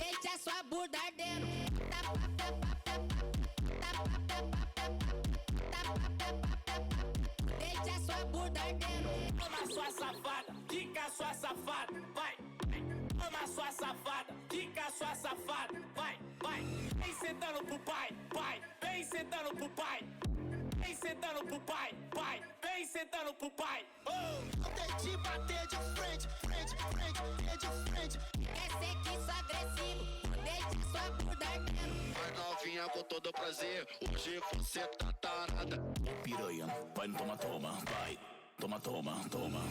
Deixa sua bunda ardendo. Deixa sua bunda ardendo. Toma sua safada, fica sua safada, vai. Toma sua safada, fica sua safada, vai, vai. Vem sentando pro pai, pai. Vem sentando pro pai. Vem sentando pro pai, pai. Vem sentando pro pai. Tente bater de frente, frente, frente, de frente. Quer ser que sou agressivo? Deixa sua bunda ardendo. Vai novinha com todo prazer, hoje você tá tarada. Piranha, vai no toma, vai. Toma, toma. Vai, toma.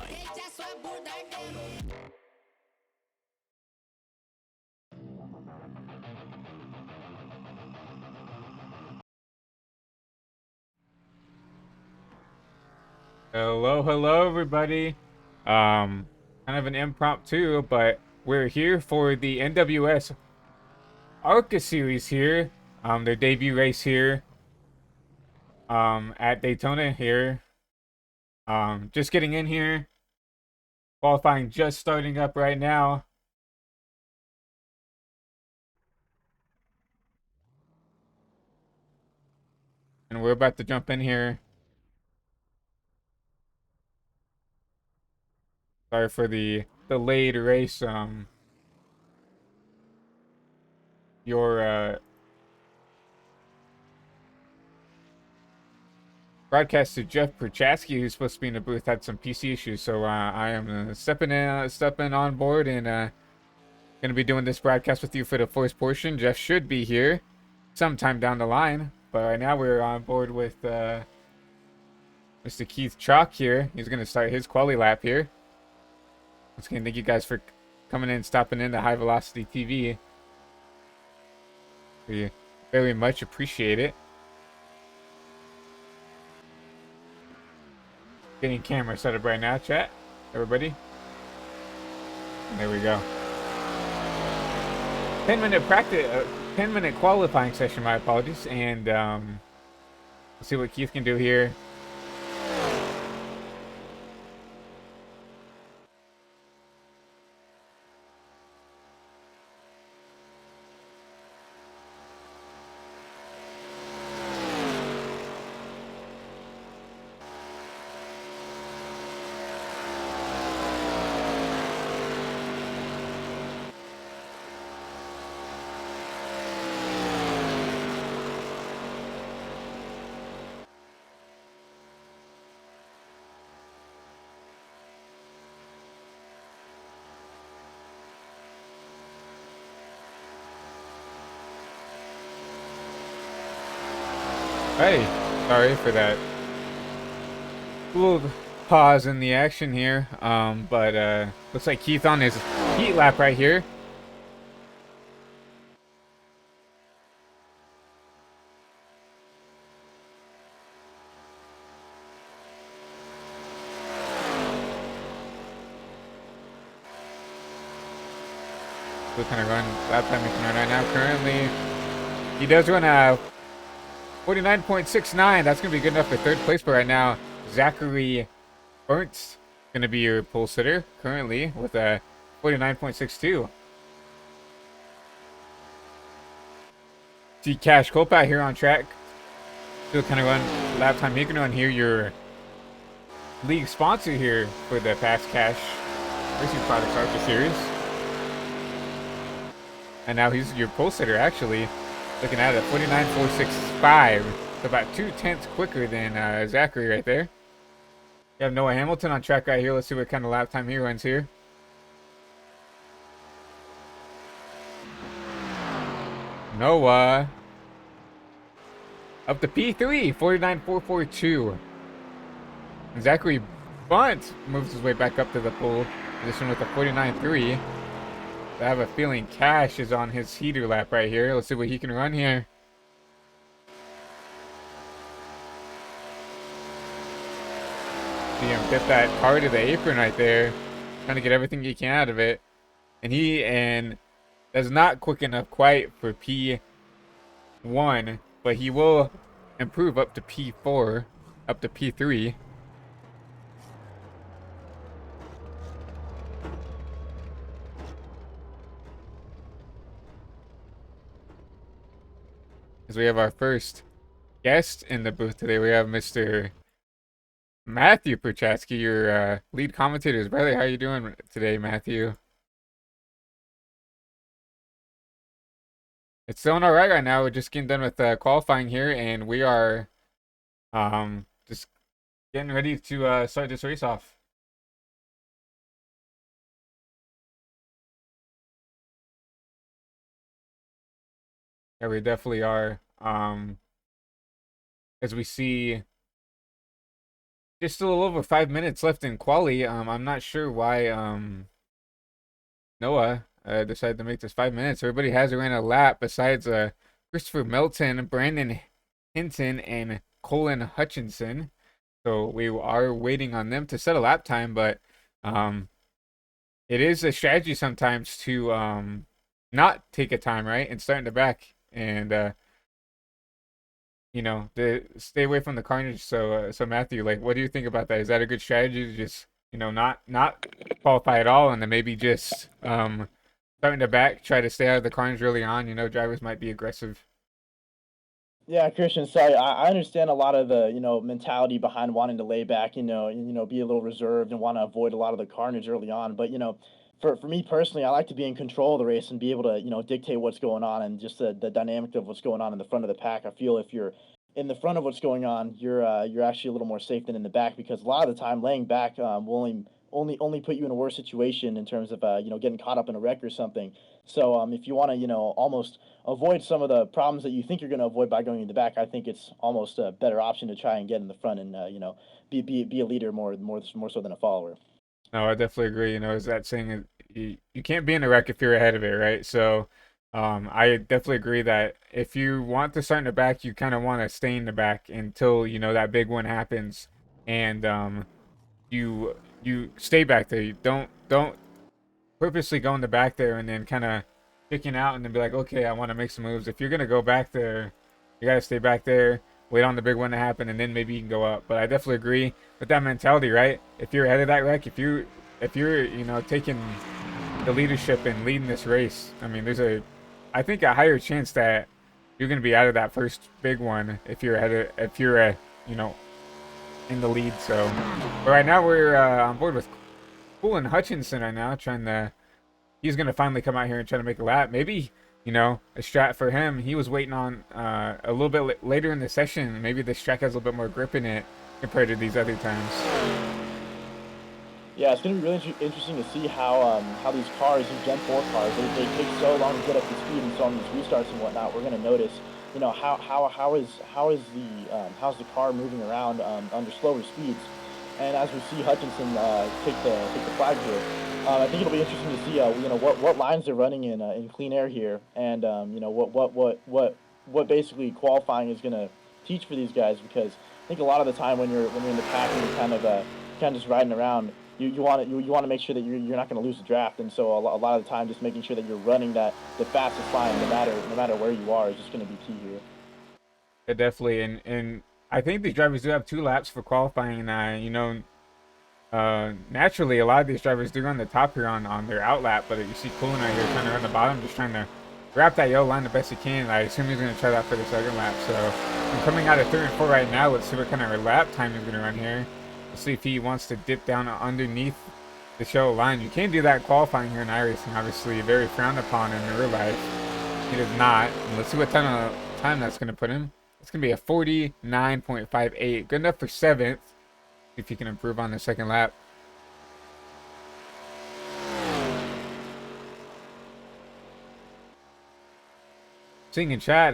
Deixa sua bunda ardendo. Hello everybody. Kind of an impromptu, but we're here for the NWS ARCA Series here. Their debut race here. At Daytona here. Just getting in here. Qualifying just starting up right now. And we're about to jump in here. Sorry for the delayed race. Your broadcaster Jeff Perchatsky, who's supposed to be in the booth, had some PC issues, so I am stepping on board and gonna be doing this broadcast with you for the first portion. Jeff should be here sometime down the line, but right now we're on board with Mr. Keith Chalk here. He's gonna start his quali lap here. Once again, thank you guys for coming in and stopping in to High Velocity TV. We very much appreciate it. Getting camera set up right now, chat. Everybody. And there we go. 10-minute practice, 10-minute qualifying session, my apologies. And let's see what Keith can do here. Hey, sorry for that little pause in the action here. But looks like Keith on his heat lap right here. What kind of run lap time he can run right now? Currently, he does run a 49.69. That's going to be good enough for third place. But right now, Zachary Burnt's going to be your pole sitter currently with a 49.62. See Cash Copat here on track. Still kind of run lap time. He can run here your league sponsor here for the Fast Cash Racing Products ARCA Series. And now he's your pole sitter actually. Looking at it, 49.465. It's about 0.2 quicker than Zachary right there. You have Noah Hamilton on track right here. Let's see what kind of lap time he runs here. Noah up to P3, 49.442. And Zachary Bunt moves his way back up to the pole position with a 49.3. I have a feeling Cash is on his heater lap right here. Let's see what he can run here. See him fit that car to the apron right there. Trying to get everything he can out of it. And that's not quick enough quite for P3 P1, but he will improve up to P4, up to P3. As we have our first guest in the booth today, we have Mr. Matthew Prochaska, your lead commentator's brother. How you doing today, Matthew? It's going all right now. We're just getting done with qualifying here, and we are just getting ready to start this race off. Yeah, we definitely are. As we see, just still a little over 5 minutes left in quali. I'm not sure why Noah decided to make this 5 minutes. Everybody has ran a lap besides Christopher Melton, Brandon Hinton, and Colin Hutchinson. So we are waiting on them to set a lap time, but it is a strategy sometimes to not take a time, right, and start in the back and you know, stay away from the carnage. So Matthew, like, what do you think about that? Is that a good strategy to just, you know, not qualify at all, and then maybe just start in the back, try to stay out of the carnage early on? You know, drivers might be aggressive. Yeah, Christian, sorry. I understand a lot of the, mentality behind wanting to lay back, be a little reserved and want to avoid a lot of the carnage early on. But, for me personally, I like to be in control of the race and be able to, dictate what's going on and just the dynamic of what's going on in the front of the pack. I feel if you're in the front of what's going on, you're actually a little more safe than in the back, because a lot of the time laying back will only put you in a worse situation in terms of getting caught up in a wreck or something. So if you want to almost avoid some of the problems that you think you're going to avoid by going in the back, I think it's almost a better option to try and get in the front and be a leader more so than a follower. No, I definitely agree. You know, is that saying you can't be in a wreck if you're ahead of it, right? So I definitely agree that if you want to start in the back, you kind of want to stay in the back until, you know, that big one happens, and you stay back there. You don't purposely go in the back there and then kind of chicken out and then be like, okay, I want to make some moves. If you're gonna go back there, you gotta stay back there, wait on the big one to happen, and then maybe you can go up. But I definitely agree with that mentality, right? If you're ahead of that wreck, if you're you know, taking the leadership and leading this race, I mean, there's I think a higher chance that you're gonna be out of that first big one if you're you know, in the lead. So, but right now we're on board with Colin Hutchinson right now, he's gonna finally come out here and try to make a lap. Maybe, you know, a strat for him. He was waiting on a little bit later in the session. Maybe this track has a little bit more grip in it compared to these other times. Yeah, it's going to be really interesting to see how these cars, these Gen 4 cars, they take so long to get up to speed, and so on these restarts and whatnot. We're going to notice, you know, how's the car moving around under slower speeds. And as we see Hutchinson take the flag here, I think it'll be interesting to see you know, what lines they're running in clean air here, and you know, what basically qualifying is going to teach for these guys, because I think a lot of the time when you're in the pack and you're kind of just riding around, you want to make sure that you're not going to lose the draft, and so a lot of the time just making sure that you're running the fastest line no matter where you are is just going to be key here. Yeah, definitely, and I think these drivers do have 2 laps for qualifying. You know, naturally, a lot of these drivers do run the top here on their out lap, but you see Colin right here trying to run the bottom, just trying to wrap that yellow line the best he can. I assume he's going to try that for the second lap. So I'm coming out of 3 and 4 right now. Let's see what kind of lap time he's going to run here. We'll see if he wants to dip down underneath the yellow line. You can't do that qualifying here in iRacing, obviously very frowned upon in real life. He does not. And let's see what time that's going to put him. It's going to be a 49.58. Good enough for 7th. See if he can improve on the second lap. Seeing in chat,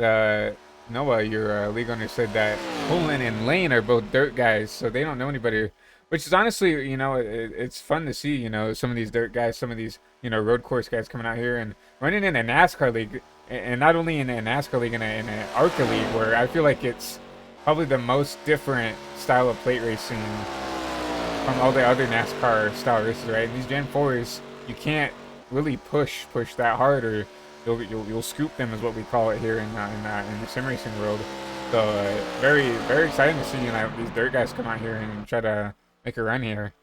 Noah, your league owner, said that Colin and Lane are both dirt guys, so they don't know anybody. Which is honestly, you know, it's fun to see, you know, some of these dirt guys, some of these, you know, road course guys coming out here and running in a NASCAR league. And not only in a NASCAR league, in an ARCA league, where I feel like it's probably the most different style of plate racing from all the other NASCAR style races, right? In these Gen 4s, you can't really push that hard, or you'll scoop them is what we call it here in the sim racing world. So very very exciting to see these dirt guys come out here and try to make a run here.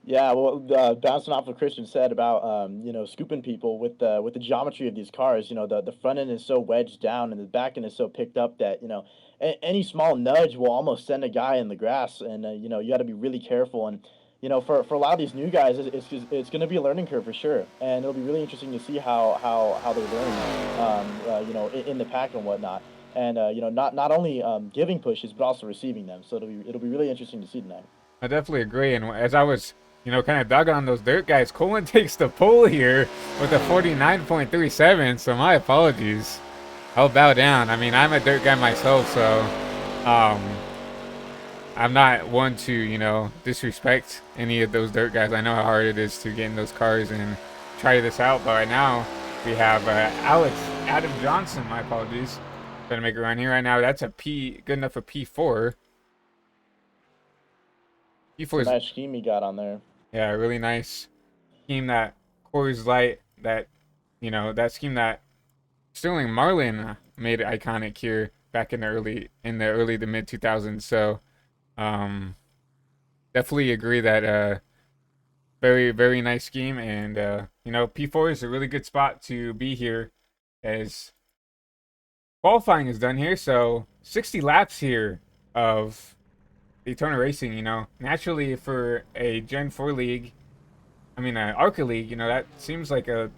Yeah, well, bouncing off what Christian said about scooping people with the geometry of these cars. The front end is so wedged down and the back end is so picked up that any small nudge will almost send a guy in the grass, and you got to be really careful. And for a lot of these new guys, it's going to be a learning curve for sure, and it'll be really interesting to see how they learn, in the pack and whatnot. And not only giving pushes but also receiving them. So it'll be really interesting to see tonight. I definitely agree. And as I was kind of dogging on those dirt guys, Colin takes the pole here with a 49.37. So my apologies. I'll bow down. I mean, I'm a dirt guy myself, so I'm not one to disrespect any of those dirt guys. I know how hard it is to get in those cars and try this out. But right now we have Adam Johnson. My apologies. Trying to make a run here right now. That's a P, good enough for P4. P4 is nice scheme he got on there. Yeah, really nice scheme that Coors Light, that scheme that Sterling Marlin made iconic here back in the early to mid 2000s. So definitely agree that very very nice scheme, and P4 is a really good spot to be here as qualifying is done here. So 60 laps here of Daytona racing. Naturally for a Gen 4 league, I mean an ARCA league, that seems like a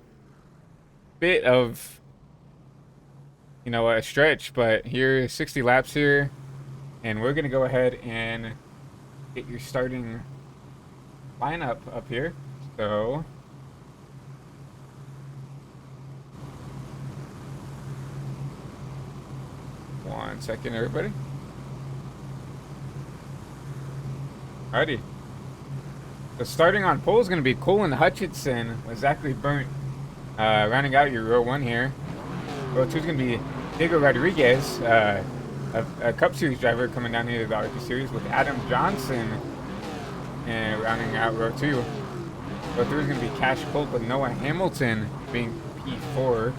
bit of a stretch, but here 60 laps here, and we're gonna go ahead and get your starting lineup up here. So one second, everybody. Alrighty. So starting on pole is going to be Colin Hutchinson with Zachary Burnt rounding out your row 1 here. Row 2 is going to be Diego Rodriguez, a Cup Series driver coming down here to the ARCA Series, with Adam Johnson and rounding out row 2. Row 3 is going to be Cash Culp with Noah Hamilton being P4.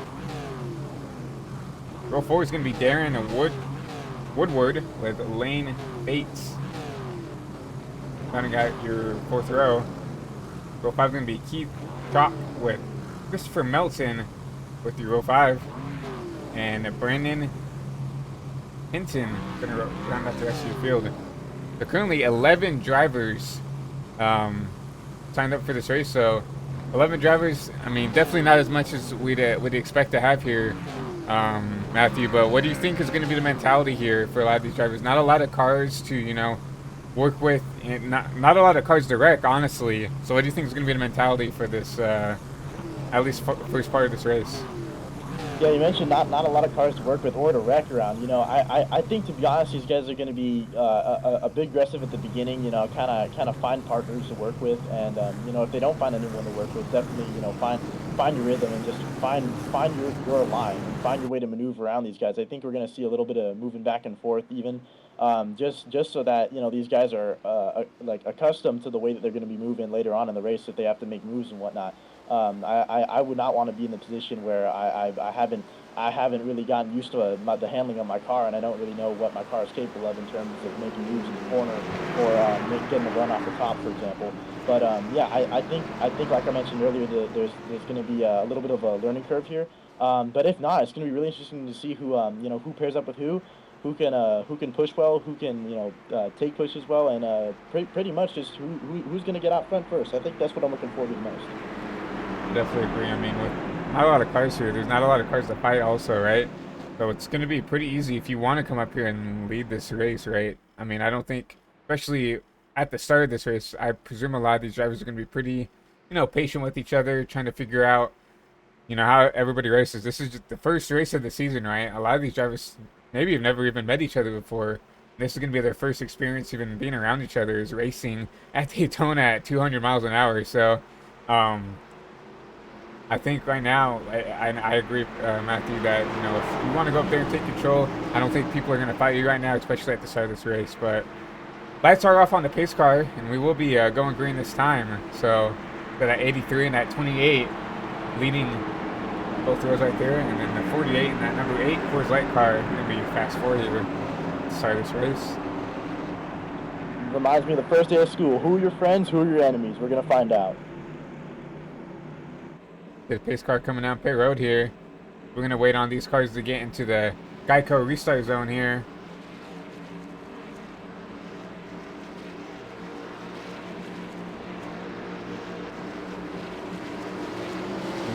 Row 4 is going to be Darren Woodward with Lane Bates rounding out your 4th row. Row 5 is going to be Keith Chalk with Christopher Melton with your row 5. And Brandon Hinton going to round out the rest of your field. There are currently 11 drivers signed up for this race. So 11 drivers, I mean, definitely not as much as we'd expect to have here, Matthew. But what do you think is going to be the mentality here for a lot of these drivers? Not a lot of cars to, work with, and not a lot of cars to wreck, honestly. So what do you think is going to be the mentality for this, at least first part of this race? Yeah, you mentioned not a lot of cars to work with or to wreck around. I think, to be honest, these guys are going to be a bit aggressive at the beginning. Kind of find partners to work with, and if they don't find anyone to work with, definitely find your rhythm and just find your line and find your way to maneuver around these guys. I think we're going to see a little bit of moving back and forth, even just so that these guys are like accustomed to the way that they're going to be moving later on in the race if they have to make moves and whatnot. I would not want to be in the position where I haven't really gotten used to the handling of my car, and I don't really know what my car is capable of in terms of making moves in the corner or getting a run off the top, for example. But I think like I mentioned earlier, there's going to be a little bit of a learning curve here. But if not, it's going to be really interesting to see who pairs up with who can push well, who can take pushes well, and pretty much just who's going to get out front first. I think that's what I'm looking forward to the most. Definitely agree. I mean, with not a lot of cars here, there's not a lot of cars to fight also, right? So it's going to be pretty easy if you want to come up here and lead this race, right? I mean, I don't think, especially at the start of this race, I presume a lot of these drivers are going to be pretty, patient with each other, trying to figure out, how everybody races. This is just the first race of the season, right? A lot of these drivers maybe have never even met each other before. This is going to be their first experience even being around each other, is racing at Daytona at 200 miles an hour. So, I think right now, I agree, Matthew, that, if you want to go up there and take control, I don't think people are going to fight you right now, especially at the start of this race. But lights are off on the pace car, and we will be going green this time. So, got that 83 and that 28 leading Both rows right there, and then the 48 and that number 8 Coors Light car gonna be fast 4 here to start this race. Reminds me of the first day of school. Who are your friends? Who are your enemies? We're gonna find out. The pace car coming down pit road here. We're gonna wait on these cars to get into the Geico restart zone here.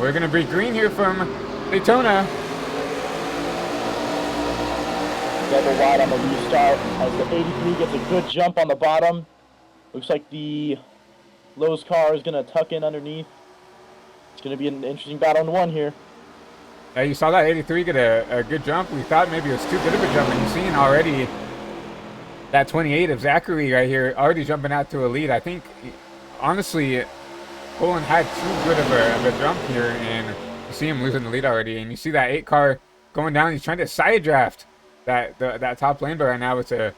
We're gonna be green here from Daytona. Double wide on the restart as the 83 gets a good jump on the bottom. Looks like the Lowe's car is gonna tuck in underneath. It's gonna be an interesting battle in one here. You saw that 83 get a good jump. We thought maybe it was too good of a jump, and you've seen already that 28 of Zachary right here already jumping out to a lead. I think, honestly, Colin had too good of a jump here, and you see him losing the lead already. And you see that 8 car going down. He's trying to side draft that top lane, but right now it's a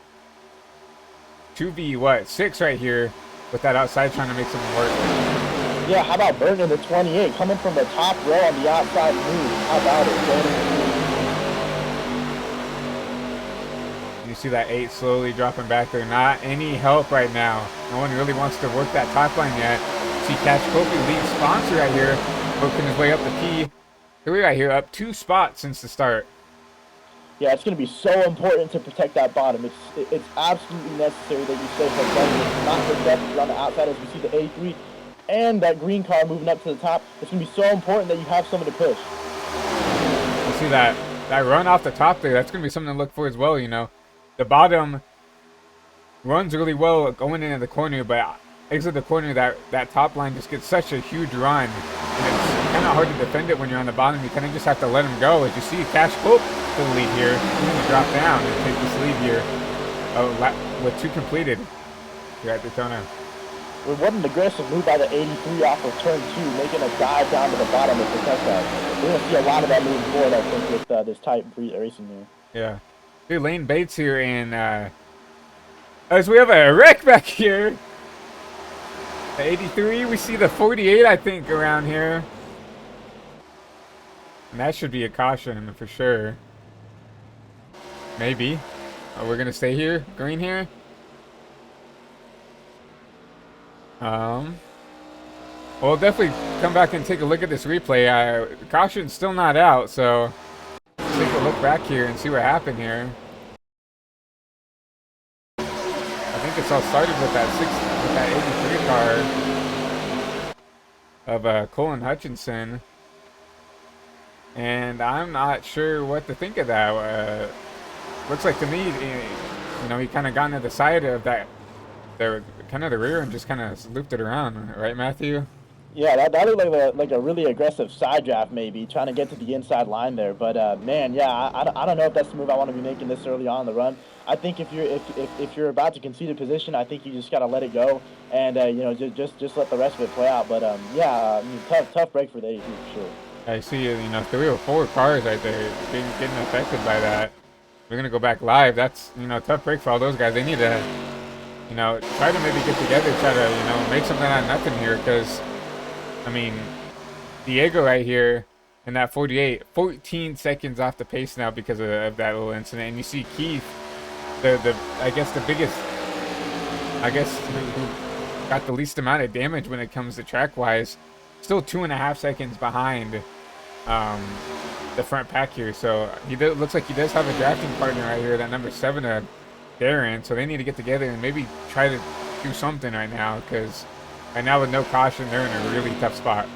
2v6 right here with that outside trying to make something work. Yeah, how about Burton in the 28 coming from the top row on the outside move? How about it? You see that 8 slowly dropping back there. Not any help right now. No one really wants to work that top line yet. See Cash Kofi, lead sponsor right here, working his way up the P3 right here, up 2 spots since the start. Yeah, it's going to be so important to protect that bottom. It's absolutely necessary that you stay protected, not protected on the outside as we see the 83 and that green car moving up to the top. It's going to be so important that you have someone to push. You see that run off the top there. That's going to be something to look for as well, you know. The bottom runs really well going into the corner, but exit the corner, that top line just gets such a huge run. And it's kind of hard to defend it when you're on the bottom. You kind of just have to let him go. As you see, Cash Pope to the lead here. He's going to drop down and take this lead here with 2 completed here at Daytona. Well, what an aggressive move by the 83 off of turn 2, making a dive down to the bottom to protect that. We're going to see a lot of that moving forward, I think, with this type racing here. Yeah. Dude, Lane Bates here, and as we have a wreck back here. The 83, we see the 48, I think, around here. And that should be a caution for sure. Maybe. Oh, we're going to stay here, green here. We'll definitely come back and take a look at this replay. Caution's still not out, so let's take a look back here and see what happened here. I think it's all started with that 83 car of Colin Hutchinson, and I'm not sure what to think of that. Looks like to me, you know, he kind of got into the side of that. Kind of the rear and just kind of looped it around, right, Matthew? Yeah, that looked like a really aggressive side draft, maybe trying to get to the inside line there. But man, yeah, I don't know if that's the move I want to be making this early on in the run. I think if you're about to concede a position, I think you just gotta let it go and you know, just let the rest of it play out. But yeah, I mean, tough break for the 83 for sure. I see, you know, 3 or 4 cars right there getting affected by that. We're gonna go back live. That's, you know, tough break for all those guys. They need to, you know, try to maybe get together, try to, you know, make something out of nothing here, because, I mean, Diego right here in that 48, 14 seconds off the pace now because of that little incident. And you see Keith, I guess the biggest, who got the least amount of damage when it comes to track-wise, still 2.5 seconds behind the front pack here. So looks like he does have a drafting partner right here, that number 7, Darren. So they need to get together and maybe try to do something right now, because right now with no caution, they're in a really tough spot.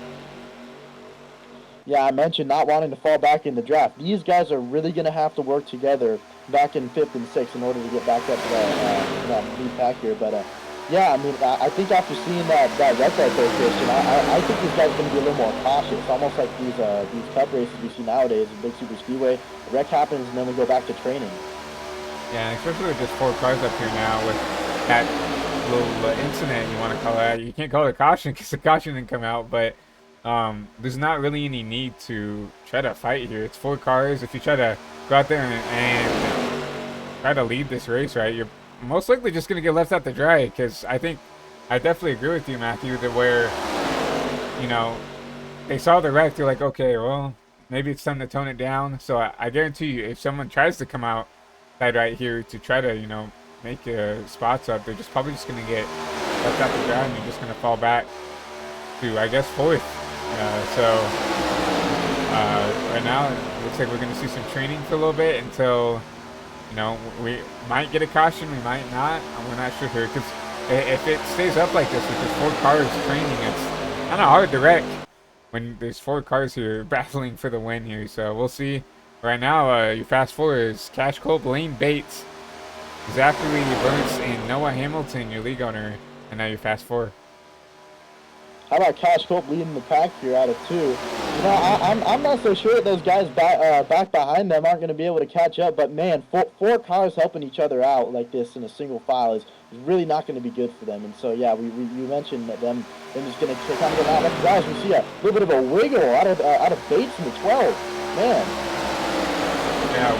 Yeah, I mentioned not wanting to fall back in the draft. These guys are really going to have to work together back in 5th and 6th in order to get back up to that lead pack here. But yeah, I mean, I think after seeing that wreck right there, Christian, I think these guys are going to be a little more cautious. Almost like these cup races we see nowadays, big super speedway. The wreck happens and then we go back to training. Yeah, especially with just 4 cars up here now with that little incident, you want to call it. You can't call it a caution because the caution didn't come out, but there's not really any need to try to fight here. It's 4 cars. If you try to go out there and try to lead this race, right, you're most likely just going to get left out to dry, because I think I definitely agree with you, Matthew, that where, you know, they saw the wreck, they're like, okay, well, maybe it's time to tone it down. So I guarantee you, if someone tries to come out side right here to try to, you know, make spots up, they're just probably just going to get left out the ground and you're just going to fall back to, I guess, fourth. Right now, it looks like we're going to see some training for a little bit until, you know, we might get a caution, we might not. We're not sure here, because if it stays up like this with the 4 cars training, it's kind of hard to wreck when there's 4 cars here battling for the win here. So we'll see. Right now, your fast 4 is Cash Cope, Lane Bates, Zachary Burns, and Noah Hamilton, your league owner, and now your fast 4. How about Cash Cope leading the pack here out of 2? You know, I'm not so sure that those guys back behind them aren't going to be able to catch up. But man, 4 cars helping each other out like this in a single file is really not going to be good for them. And so yeah, you mentioned that them just going to kind of get out. Guys, we see a little bit of a wiggle out of Bates in the 12. Man. Yeah,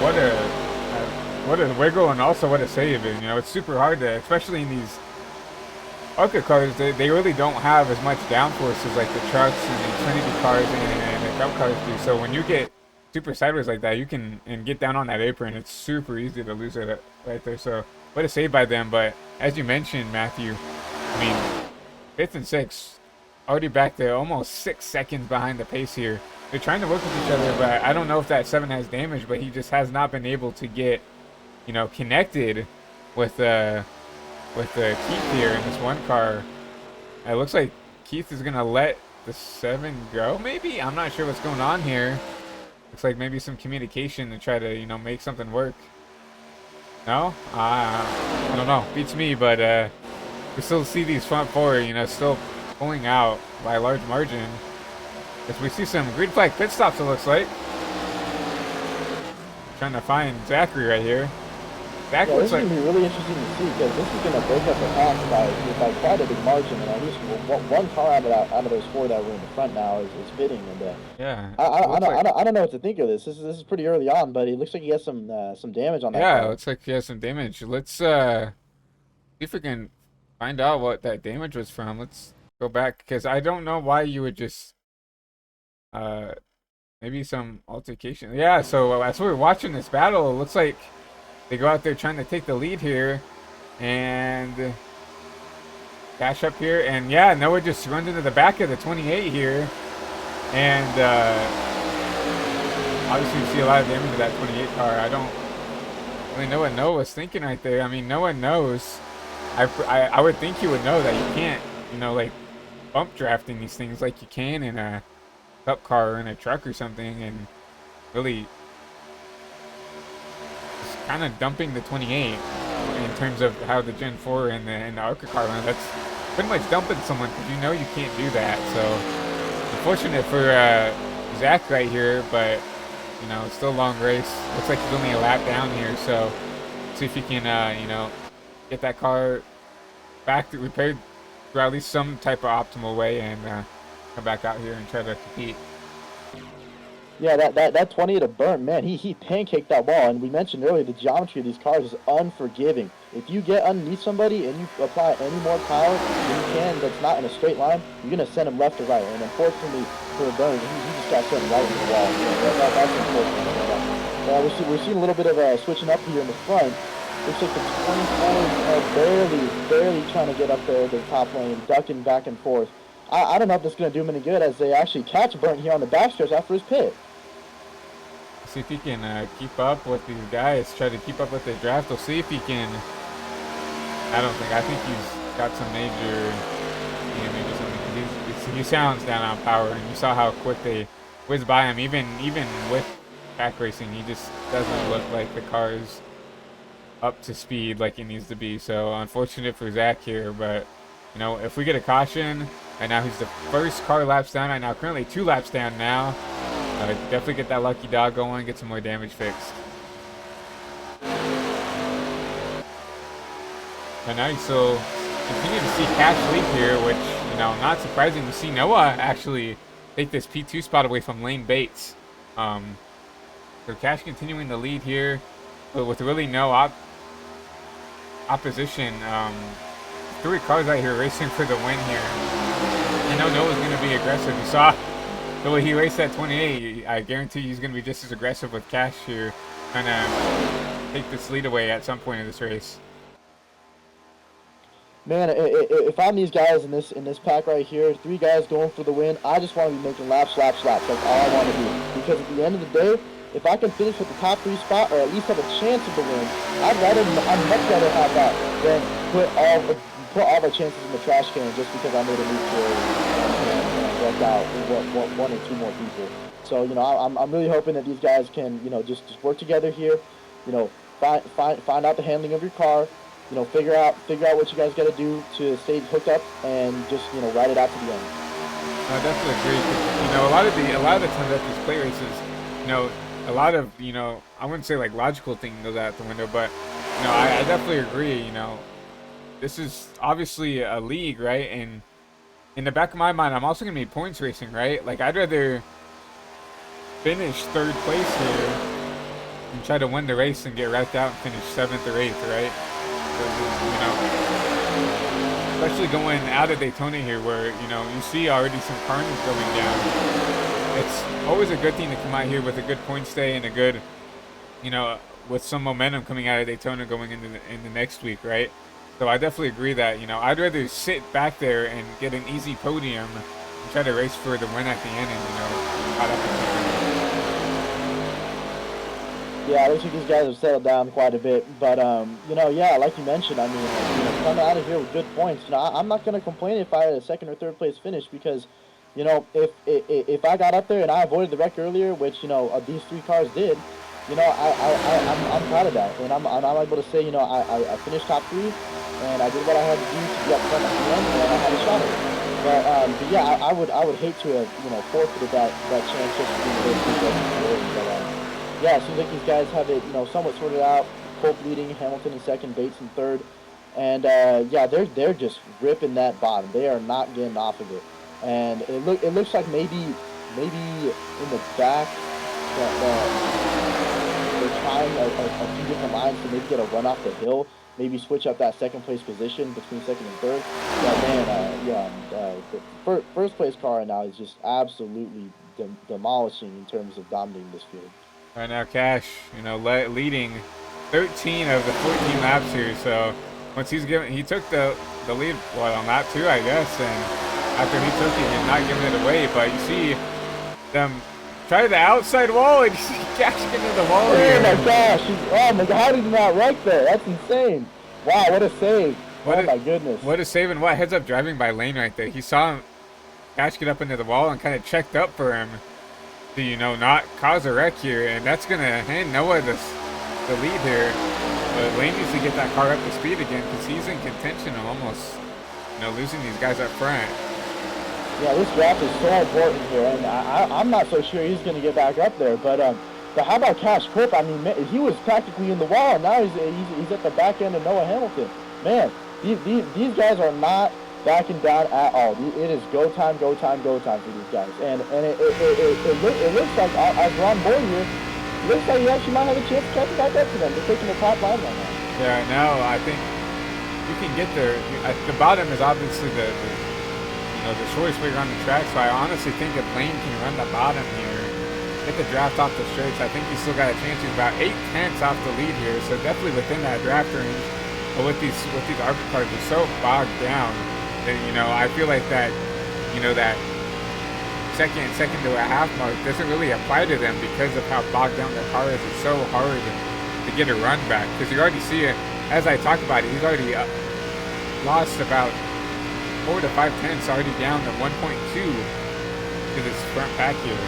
what a wiggle, and also what a save. And you know, it's super hard to, especially in these ARCA cars, they really don't have as much downforce as like the trucks and the Trinity cars and the Cup cars do. So when you get super sideways like that, you can get down on that apron. It's super easy to lose it right there. So what a save by them. But as you mentioned, Matthew, I mean, 5th and 6th, already back to almost 6 seconds behind the pace here. They're trying to work with each other, but I don't know if that 7 has damage, but he just has not been able to get, you know, connected with Keith here in this one car. It looks like Keith is gonna let the 7 go, maybe? I'm not sure what's going on here. Looks like maybe some communication to try to, you know, make something work. No? I don't know. Beats me, but we still see these front 4, you know, still pulling out by a large margin. As we see some green flag pit stops, it looks like. Trying to find Zachary right here. Yeah, this is going to be really interesting to see, because this is going to break up the pack by quite a big margin. And at least one car out of those 4 that were in the front now is fitting. And yeah, I don't know what to think of this. This is pretty early on, but it looks like he has some damage on that car. Yeah, it looks like he has some damage. Let's see if we can find out what that damage was from. Let's go back, because I don't know why you would just maybe some altercation. Yeah, so as we're watching this battle, it looks like they go out there trying to take the lead here, and Cash up here, and yeah, Noah just runs into the back of the 28 here, and obviously you see a lot of damage to that 28 car. I don't really know what Noah was thinking right there. I mean, Noah knows. I would think he would know that you can't, you know, like bump drafting these things like you can in a cup car or in a truck or something, and really kind of dumping the 28 in terms of how the Gen 4 and the ARCA car run. That's pretty much dumping someone, because you know you can't do that. So unfortunate for Zach right here, but you know, it's still a long race. Looks like he's only a lap down here, so see if he can you know, get that car back to repaired through at least some type of optimal way, and come back out here and try to compete. Yeah, that 28 of Burn, man, he pancaked that wall. And we mentioned earlier, the geometry of these cars is unforgiving. If you get underneath somebody and you apply any more power than you can that's not in a straight line, you're going to send him left or right. And unfortunately for Burn, he just got sent right into the wall. That's unfortunate. We're seeing a little bit of switching up here in the front. Looks like the 24s are barely trying to get up there to the top lane, ducking back and forth. I don't know if this is going to do him any good, as they actually catch Burnt here on the backstairs after his pit. See if he can keep up with these guys, try to keep up with the draft. We'll see if he can. I think he's got some major damage or something. He sounds down on power, and you saw how quick they whizzed by him. Even with track racing, he just doesn't look like the car's up to speed like it needs to be. So unfortunate for Zach here, but you know, if we get a caution, and now he's the first car laps down right now, currently 2 laps down now. Definitely get that lucky dog going, get some more damage fixed. And now you still continue to see Cash lead here, which, you know, not surprising to see Noah actually take this P2 spot away from Lane Bates. So Cash continuing the lead here, but with really no opposition. 3 cars out here racing for the win here. I know Noah's going to be aggressive. You saw So will he race at 28? I guarantee he's going to be just as aggressive with Cash here, trying to take this lead away at some point in this race. Man, if I'm these guys in this pack right here, 3 guys going for the win, I just want to be making laps. That's all I want to do. Because at the end of the day, if I can finish with the top 3 spot, or at least have a chance of the win, I'd much rather have that than put all the chances in the trash can just because I made a move and worked out one or 2 more people. So I'm really hoping that these guys can just work together here. Find out the handling of your car. Figure out what you guys got to do to stay hooked up and just ride it out to the end. I definitely agree. A lot of the times at these play races, a lot of I wouldn't say like logical thinking goes out the window, but I definitely agree. This is obviously a league, right? And in the back of my mind, I'm also gonna be points racing, right? Like I'd rather finish 3rd place here and try to win the race and get wrecked out and finish 7th or 8th, right? Especially going out of Daytona here where, you see already some carnage going down. It's always a good thing to come out here with a good point stay and a good, with some momentum coming out of Daytona going into the next week, right? So I definitely agree that, I'd rather sit back there and get an easy podium and try to race for the win at the end and, caught up in something. Yeah, it looks like these guys have settled down quite a bit. But, yeah, like you mentioned, I mean, coming out of here with good points, I'm not going to complain if I had a 2nd or 3rd place finish because, if I got up there and I avoided the wreck earlier, which, these 3 cars did, I'm proud of that. And I'm able to say, I finished top 3 and I did what I had to do to be up front at the end and I had a shot at it. But yeah, I would hate to have, forfeited that chance just to be the race. Yeah, it seems like these guys have it, somewhat sorted out. Colt leading, Hamilton in 2nd, Bates in 3rd, and yeah, they're just ripping that bottom. They are not getting off of it, and it looks like maybe in the back that they're trying a few different lines to maybe get a run off the hill, maybe switch up that 2nd place position between 2nd and 3rd. But man, the 1st place car right now is just absolutely demolishing in terms of dominating this field. Right now, Cash, leading 13 of the 14 laps here. So once he took the lead, on lap 2, I guess. And after he took it, he's not giving it away. But you see them try the outside wall, and you see Cash get into the wall here. Oh my gosh! Oh my God! How did he not wreck there? That's insane! Wow, what a save! My goodness! What a save and what heads up driving by Lane right there. He saw him, Cash get up into the wall and kind of checked up for him to not cause a wreck here, and that's gonna hand Noah the lead here. But Lane needs to get that car up to speed again because he's in contention of almost losing these guys up front. Yeah, this draft is so important here, and I'm not so sure he's gonna get back up there. But how about Cash Clip? I mean, he was practically in the wall, and now he's at the back end of Noah Hamilton. Man, these guys are not backing down at all. It is go time for these guys. And it looks like, as we're on board here, it looks like he actually might have a chance to catch back up to them. They're taking the top line right now. Yeah, no, I think you can get there. At the bottom is obviously the shortest way around the track, so I honestly think if Lane can run the bottom here, get the draft off the straights, I think he's still got a chance. He's about 8/10 off the lead here, so definitely within that draft range. But with these ARCA cars, they're so bogged down. I feel like that, that second to a half mark doesn't really apply to them because of how bogged down their car is. It's so hard to get a run back because you already see it, as I talk about it, he's already lost about 4 to 5 tenths, already down to 1.2 to this front pack here.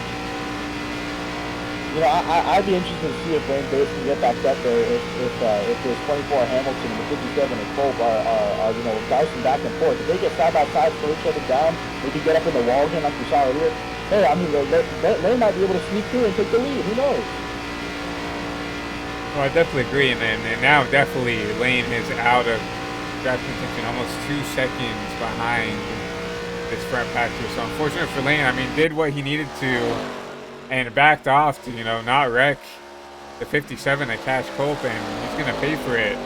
I'd be interested to see if Lane Bates can get back up there if there's 24 Hamilton and the 57 and Colt are dicing back and forth. If they get side by side, slow each other down, maybe get up in the wall again like we saw earlier. Hey, I mean, Lane might be able to sneak through and take the lead. Who knows? Well, I definitely agree, and now definitely Lane is out of draft contention, almost 2 seconds behind this front pack here. So unfortunate for Lane. I mean, did what he needed to and backed off to, not wreck the 57 at Cash Colt, and he's going to pay for it,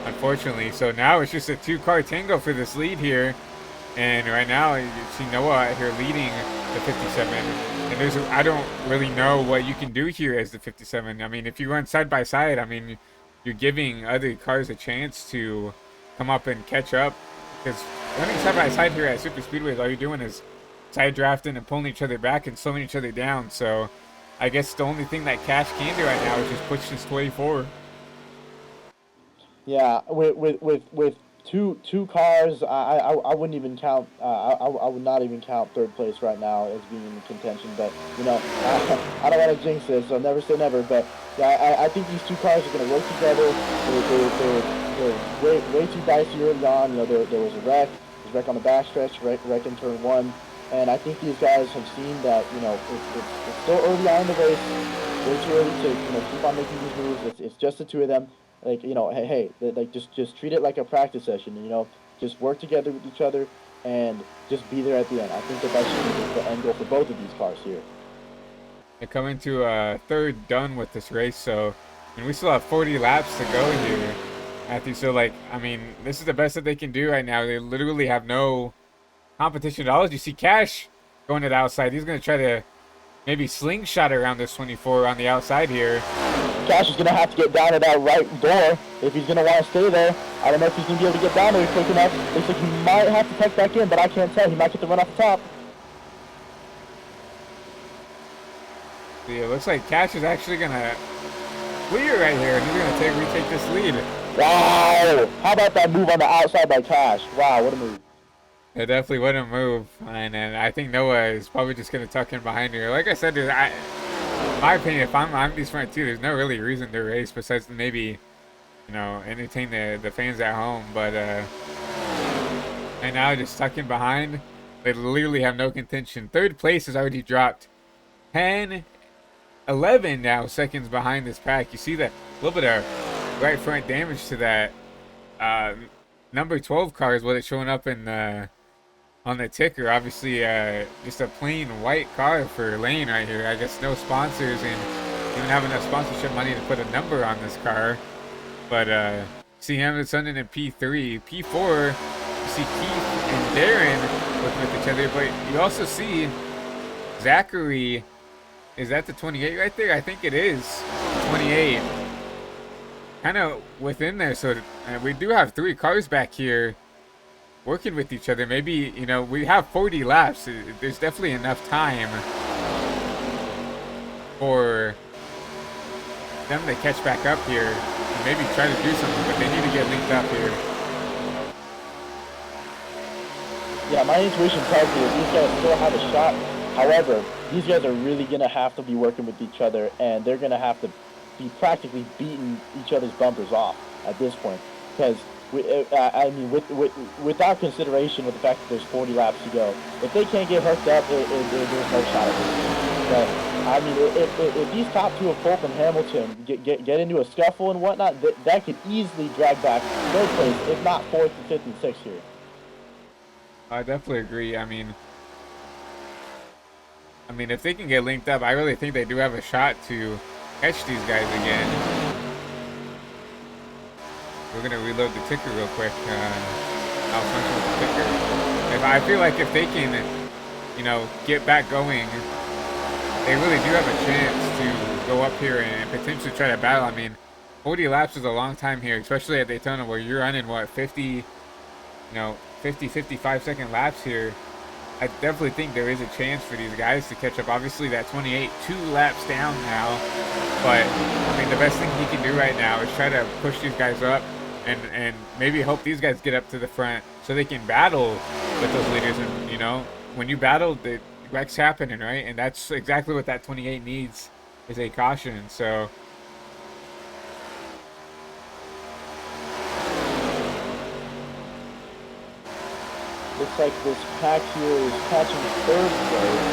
unfortunately. So now it's just a 2-car tango for this lead here, And right now, you see Noah out here leading the 57. And I don't really know what you can do here as the 57. I mean, if you run side by side, I mean, you're giving other cars a chance to come up and catch up. Because running side by side here at super speedways, all you're doing is side drafting and pulling each other back and slowing each other down. So I guess the only thing that Cash can do right now is just push this 24. Yeah, with two cars, I wouldn't even count. I would not even count third place right now as being in contention. But you know, I don't want to jinx this, so never say never. But yeah, I think these two cars are going to work together. They're way too dicey early on. You know, there was a wreck. There's a wreck on the backstretch, wreck in turn one. And I think these guys have seen that, you know, it's still early on in the race. Way too early to, you know, keep on making these moves. It's just the two of them. Like, you know, hey, like just treat it like a practice session. You know, just work together with each other and just be there at the end. I think that should be the end goal for both of these cars here. They're coming to a third done with this race, so and we still have 40 laps to go here, Matthew. So, like, I mean, this is the best that they can do right now. They literally have no competition at all. As you see Cash going to the outside, he's going to try to maybe slingshot around this 24 on the outside here. Cash is going to have to get down to that right door if he's going to want to stay there. I don't know if he's going to be able to get down there quick enough. Looks like he might have to tuck back in, but I can't tell. He might get the run off the top. So yeah, it looks like Cash is actually going to clear right here, and he's going to retake this lead. Wow! How about that move on the outside by Cash? Wow, what a move. It definitely wouldn't move, and I think Noah is probably just going to tuck in behind here. Like I said, dude, in my opinion, if I'm these front two, there's no really reason to race besides to maybe, you know, entertain the fans at home. But and now just tuck in behind, they literally have no contention. Third place has already dropped 10, 11 now seconds behind this pack. You see that a little bit of right front damage to that number 12 car is what it's showing up in the on the ticker. Obviously, just a plain white car for Lane right here. I guess no sponsors and even have enough sponsorship money to put a number on this car. But see Hamilton in P3, P4. You see Keith and Darren looking with each other, but you also see Zachary. Is that the 28 right there? I think it is 28. Kind of within there, so we do have 3 cars back here working with each other. Maybe, you know, we have 40 laps. There's definitely enough time for them to catch back up here and maybe try to do something, but they need to get linked up here. Yeah, my intuition tells me that these guys still have a shot. However, these guys are really going to have to be working with each other, and they're going to have to be practically beating each ot's bumpers off at this point. Because, I mean, without consideration with the fact that there's 40 laps to go, if they can't get hooked up, there's no shot at this. But, I mean, if these top two of Fulp and Hamilton get into a scuffle and whatnot, that could easily drag back third place, if not fourth and fifth and sixth here. I definitely agree. I mean, if they can get linked up, I really think they do have a shot to catch these guys again. We're gonna reload the ticker real quick. Malfunction with the ticker. I feel like if they can, you know, get back going, they really do have a chance to go up here and potentially try to battle. I mean, 40 laps is a long time here, especially at Daytona where you're running what 50, 55 second laps here. I definitely think there is a chance for these guys to catch up. Obviously, that 28, 2 laps down now. But, I mean, the best thing he can do right now is try to push these guys up and maybe hope these guys get up to the front so they can battle with those leaders. And, you know, when you battle, the wrecks happening, right? And that's exactly what that 28 needs is a caution. So, looks like this pack here is catching third place.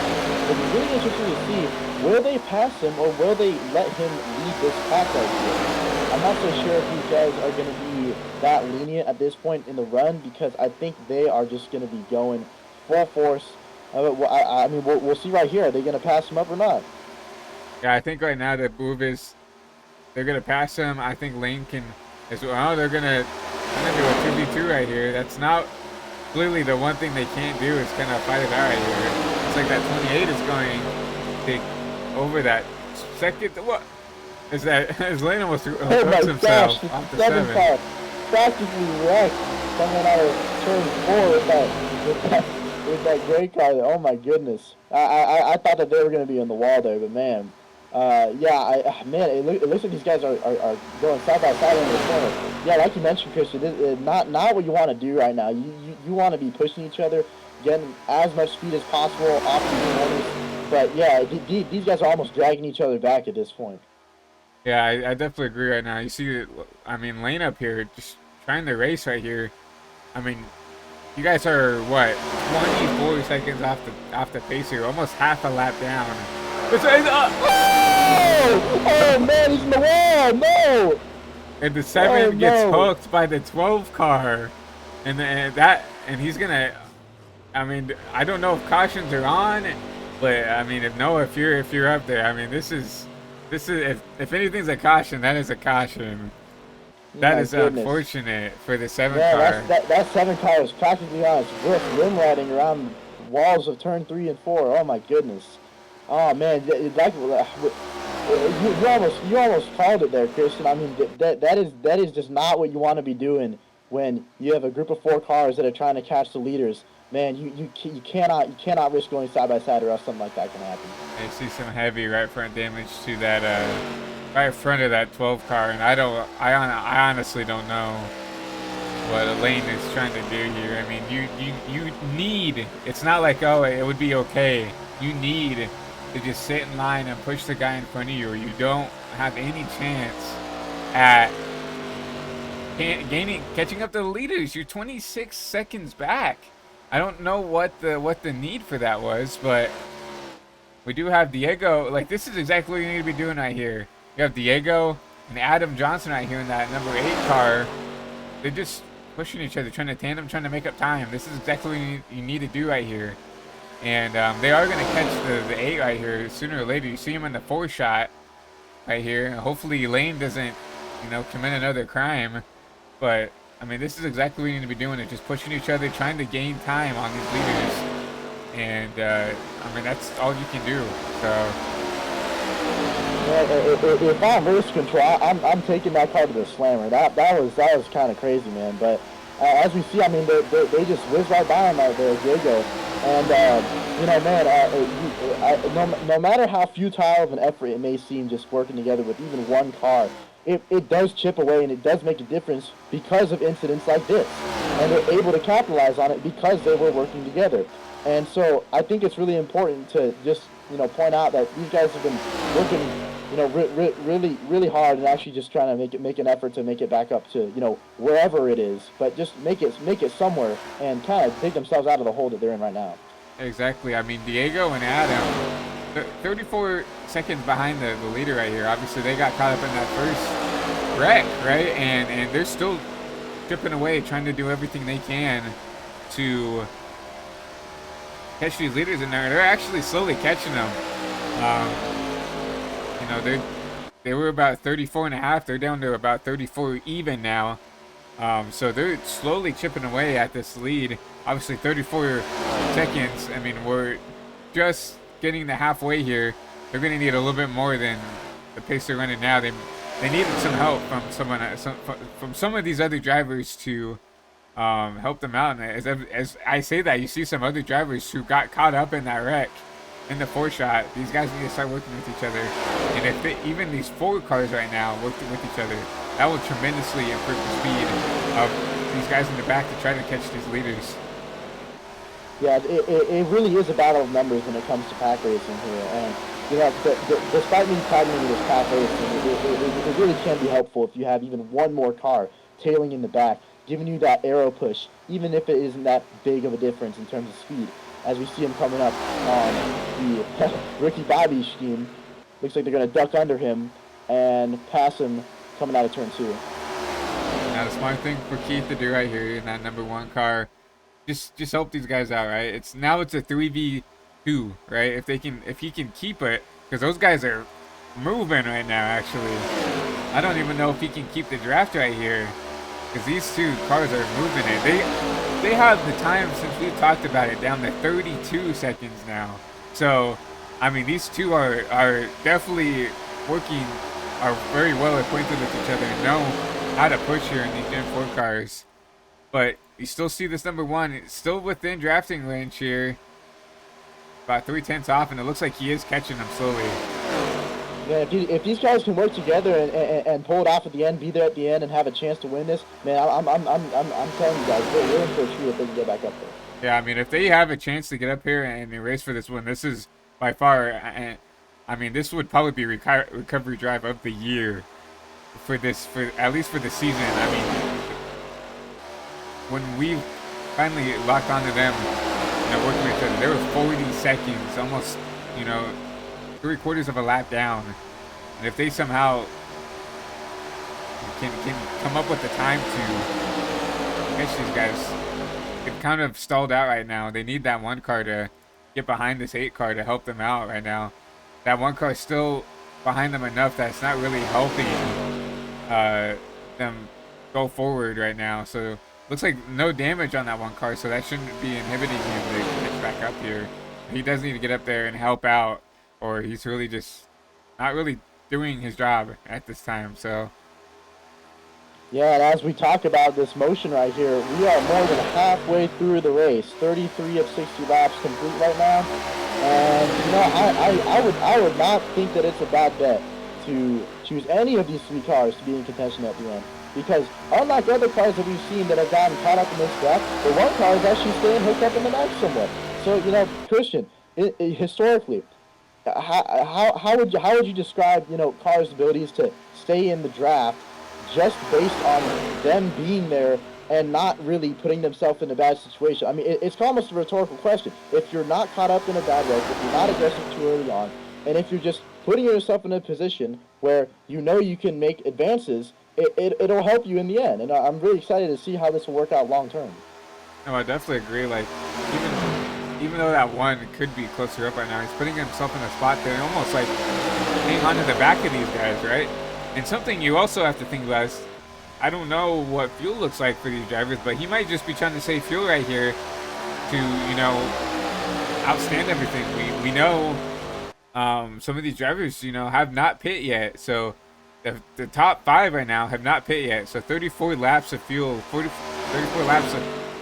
It's really interesting to see, will they pass him or will they let him lead this pack right here? I'm not so sure if these guys are going to be that lenient at this point in the run because I think they are just going to be going full force. I mean, we'll see right here. Are they going to pass him up or not? Yeah, I think right now the move is they're going to pass him. I think Lane can as well. They're going to do a 2v2 right here. That's not clearly the one thing they can't do is kind of fight it out right here. It's like that 28 is going big over that second. What is that? Is Lane almost hooks Oh my himself gosh, off the the 7 7? car practically wrecked coming out of turn 4 with that great car. Oh my goodness. I thought that they were going to be on the wall there, but man. Man, it looks like these guys are going side by side in the corner. Yeah, like you mentioned, Christian, not what you want to do right now. You want to be pushing each other, getting as much speed as possible off these corners. But yeah, these guys are almost dragging each other back at this point. Yeah, I definitely agree right now. You see, I mean, Lane up here just trying to race right here. I mean, you guys are what 24 seconds off the pace here, almost half a lap down. Oh man, he's in the wall! No! And the 7 Oh, gets no. hooked by the 12 car, and he's gonna. I mean, I don't know if cautions are on, but I mean, if you're up there, I mean, this is if anything's a caution, that is a caution. That is unfortunate for the 7 car. That 7 car is practically on its rim riding around walls of turn 3 and 4. Oh my goodness. Oh man, you almost called it there, Christian. I mean, that is just not what you want to be doing when you have a group of 4 cars that are trying to catch the leaders. Man, you cannot risk going side by side, or else something like that can happen. I see some heavy right front damage to that right front of that 12 car, and I honestly don't know what Lane is trying to do here. I mean, you need. It's not like, oh, it would be okay. You need to just sit in line and push the guy in front of you, or you don't have any chance at catching up to the leaders. You're 26 seconds back. I don't know what the need for that was, but we do have Diego. Like, this is exactly what you need to be doing right here. You have Diego and Adam Johnson right here in that number 8 car. They're just pushing each other, trying to tandem, trying to make up time. This is exactly what you need to do right here. And they are going to catch the 8 right here sooner or later. You see him in the 4 shot right here. Hopefully Lane doesn't, commit another crime. But, I mean, this is exactly what you need to be doing. It's just pushing each other, trying to gain time on these leaders. And, I mean, that's all you can do. So... Yeah, if I'm race control, I'm taking that car to the slammer. That was kind of crazy, man. But as we see, I mean, they just whiz right by him out there, Diego. And man, no matter how futile of an effort it may seem, just working together with even one car, it does chip away, and it does make a difference because of incidents like this. And they're able to capitalize on it because they were working together. And so I think it's really important to just point out that these guys have been working really hard, and actually just trying to make an effort to make it back up to wherever it is, but just make it somewhere and kind of take themselves out of the hole that they're in right now. Exactly. I mean, Diego and Adam, 34 seconds behind the leader right here. Obviously, they got caught up in that first wreck, right? And they're still chipping away, trying to do everything they can to catch these leaders in there. They're actually slowly catching them. They were about 34 and a half. They're down to about 34 even now. So they're slowly chipping away at this lead. Obviously 34 seconds. I mean, we're just getting to halfway here. They're going to need a little bit more than the pace they're running now. They needed some help from some of these other drivers to help them out. And as I say that, you see some other drivers who got caught up in that wreck in the 4 shot. These guys need to start working with each other. And if even these 4 cars right now work with each other, that will tremendously improve the speed of these guys in the back to try to catch these leaders. Yeah, it really is a battle of numbers when it comes to pack racing here. And despite me targeting this pack racing, it really can be helpful if you have even one more car tailing in the back, giving you that aero push, even if it isn't that big of a difference in terms of speed. As we see him coming up on the Ricky Bobby scheme, looks like they're going to duck under him and pass him coming out of turn 2. Now the smart thing for Keith to do right here in that number 1 car, just help these guys out, right? It's a 3v2, right? If he can keep it, because those guys are moving right now. Actually, I don't even know if he can keep the draft right here, because these 2 cars are moving it. they have the time, since we've talked about it, down to 32 seconds now. So, I mean, these two are definitely working, are very well acquainted with each other and know how to push here in these Gen 4 cars. But you still see this number one, it's still within drafting range here. About 3/10 off, and it looks like he is catching them slowly. Yeah, if these guys can work together and pull it off at the end, be there at the end, and have a chance to win this, man, I'm telling you guys, we're in for a treat if they can get back up there. Yeah, I mean, if they have a chance to get up here and race for this win, this is by far, I mean, this would probably be recovery drive of the year for this, for at least for the season. I mean, when we finally locked onto them, you know, working with each other, they were 40 seconds, almost, you know, 3/4 of a lap down. And if they somehow can come up with the time to catch these guys, they've kind of stalled out right now. They need that one car to get behind this 8 car to help them out right now. That one car is still behind them enough that it's not really helping them go forward right now. So looks like no damage on that one car, so that shouldn't be inhibiting him to get back up here. He does need to get up there and help out, or he's really just not really doing his job at this time. So yeah, and as we talk about this motion right here, we are more than halfway through the race. 33 of 60 laps complete right now. And, you know, I would not think that it's a bad bet to choose any of these 3 cars to be in contention at the end. Because unlike other cars that we've seen that have gotten caught up in this gap, the one car is actually staying hooked up in the back somewhat. So, you know, Christian, historically, how would you describe, you know, cars' abilities to stay in the draft just based on them being there and not really putting themselves in a bad situation? I mean, it's almost a rhetorical question. If you're not caught up in a bad wreck, if you're not aggressive too early on, and if you're just putting yourself in a position where you know you can make advances, it'll help you in the end. And I'm really excited to see how this will work out long term. no, I definitely agree. Like, even though that one could be closer up right now, he's putting himself in a spot to almost like hang on to the back of these guys, right? And something you also have to think about is, I don't know what fuel looks like for these drivers, but he might just be trying to save fuel right here to, you know, outstand everything. We know some of these drivers, you know, have not pit yet. So the top 5 right now have not pit yet. So 34 laps of fuel, 34 laps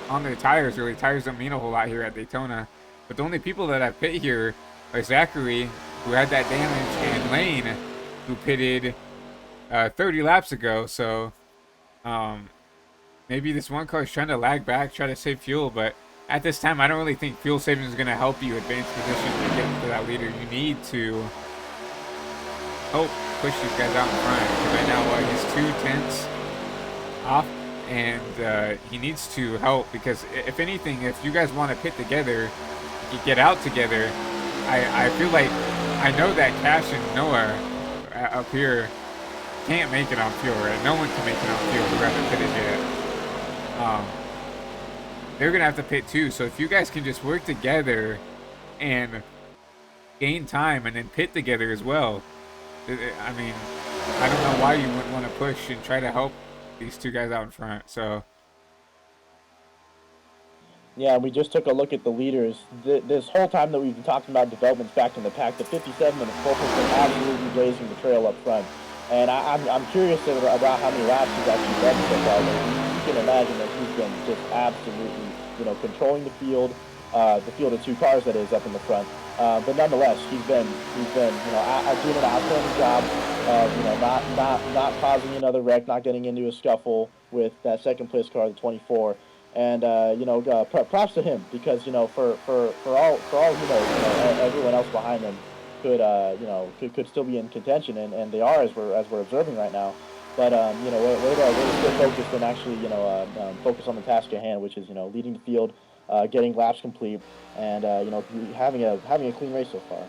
on their tires. Really, tires don't mean a whole lot here at Daytona. But the only people that have pit here are Zachary, who had that damage, and Lane, who pitted 30 laps ago. So maybe this one car is trying to lag back, try to save fuel, but at this time I don't really think fuel saving is going to help you advance position to get into that leader. You need to help push these guys out in front, because right now he's 2/10 off, and he needs to help, because if anything, if you guys want to pit together, you get out together. I feel like, I know that Cash and Noah up here can't make it on fuel, right? No one can make it on fuel who haven't pitted yet. They're gonna have to pit too. So if you guys can just work together and gain time and then pit together as well, I mean, I don't know why you wouldn't want to push and try to help these 2 guys out in front. So yeah, we just took a look at the leaders. This whole time that we've been talking about developments back in the pack, the 57 and the 4 has been absolutely blazing the trail up front. And I'm curious about how many laps he's actually done so far. You can imagine that he's been just absolutely, you know, controlling the field of 2 cars that is up in the front. But nonetheless, he's been, you know, doing an outstanding job of, you know, not causing another wreck, not getting into a scuffle with that second place car, the 24. And you know, props to him, because, you know, for all he knows, everyone else behind him could could still be in contention, and they are, as we're observing right now. But you know, way to stay focused and actually, you know, focus on the task at hand, which is, you know, leading the field, getting laps complete, and you know, having a clean race so far.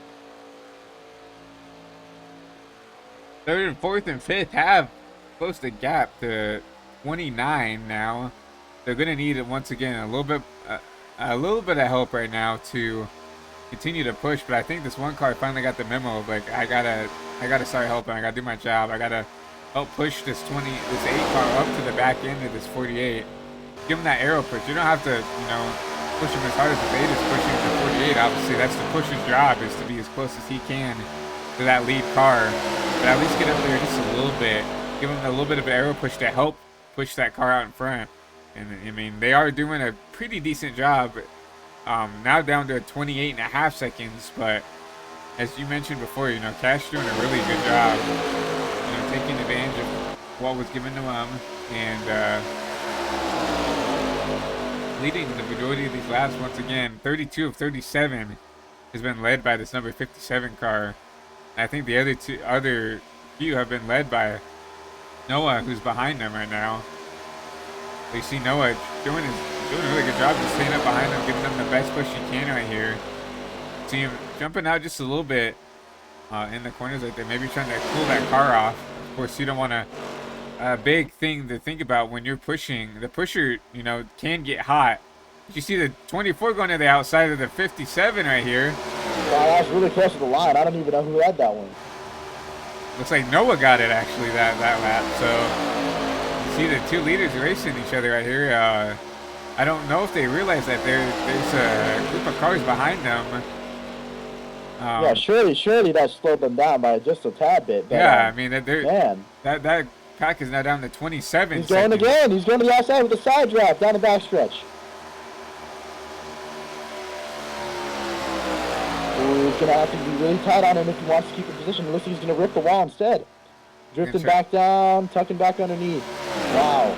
3rd and 4th and 5th have closed the gap to 29 now. They're gonna need it once again a little bit of help right now to continue to push. But I think this one car finally got the memo of, like, I gotta start helping. I gotta do my job. I gotta help push this 8 car up to the back end of this 48. give him that arrow push. You don't have to, you know, push him as hard as the Beta's pushing to 48. Obviously, that's the pusher's job, is to be as close as he can to that lead car. But at least get up there just a little bit. Give him a little bit of an arrow push to help push that car out in front. And I mean, they are doing a pretty decent job. Now down to 28.5 seconds, but as you mentioned before, you know, Cash doing a really good job, you know, taking advantage of what was given to him and leading the majority of these laps once again. 32 of 37 has been led by this number 57 car. And I think the other few have been led by Noah, who's behind them right now. You see Noah doing a really good job just staying up behind them, giving them the best push he can right here. See him jumping out just a little bit in the corners like that, maybe trying to cool that car off. Of course, you don't want to. A big thing to think about when you're pushing, the pusher, you know, can get hot. You see the 24 going to the outside of the 57 right here. Wow, that was really close to the line. I don't even know who had that one. Looks like Noah got it actually that lap. So you see the two leaders racing each other right here. I don't know if they realize that there's a group of cars behind them. Yeah, surely that slowed them down by just a tad bit. But, yeah, I mean man, that pack is now down to 27. He's going again. He's going to the outside with a side draft down the backstretch. Ooh, he's going to have to be really tight on him if he wants to keep in position. It looks like he's going to rip the wall instead. Drifting back down, tucking back underneath. Wow.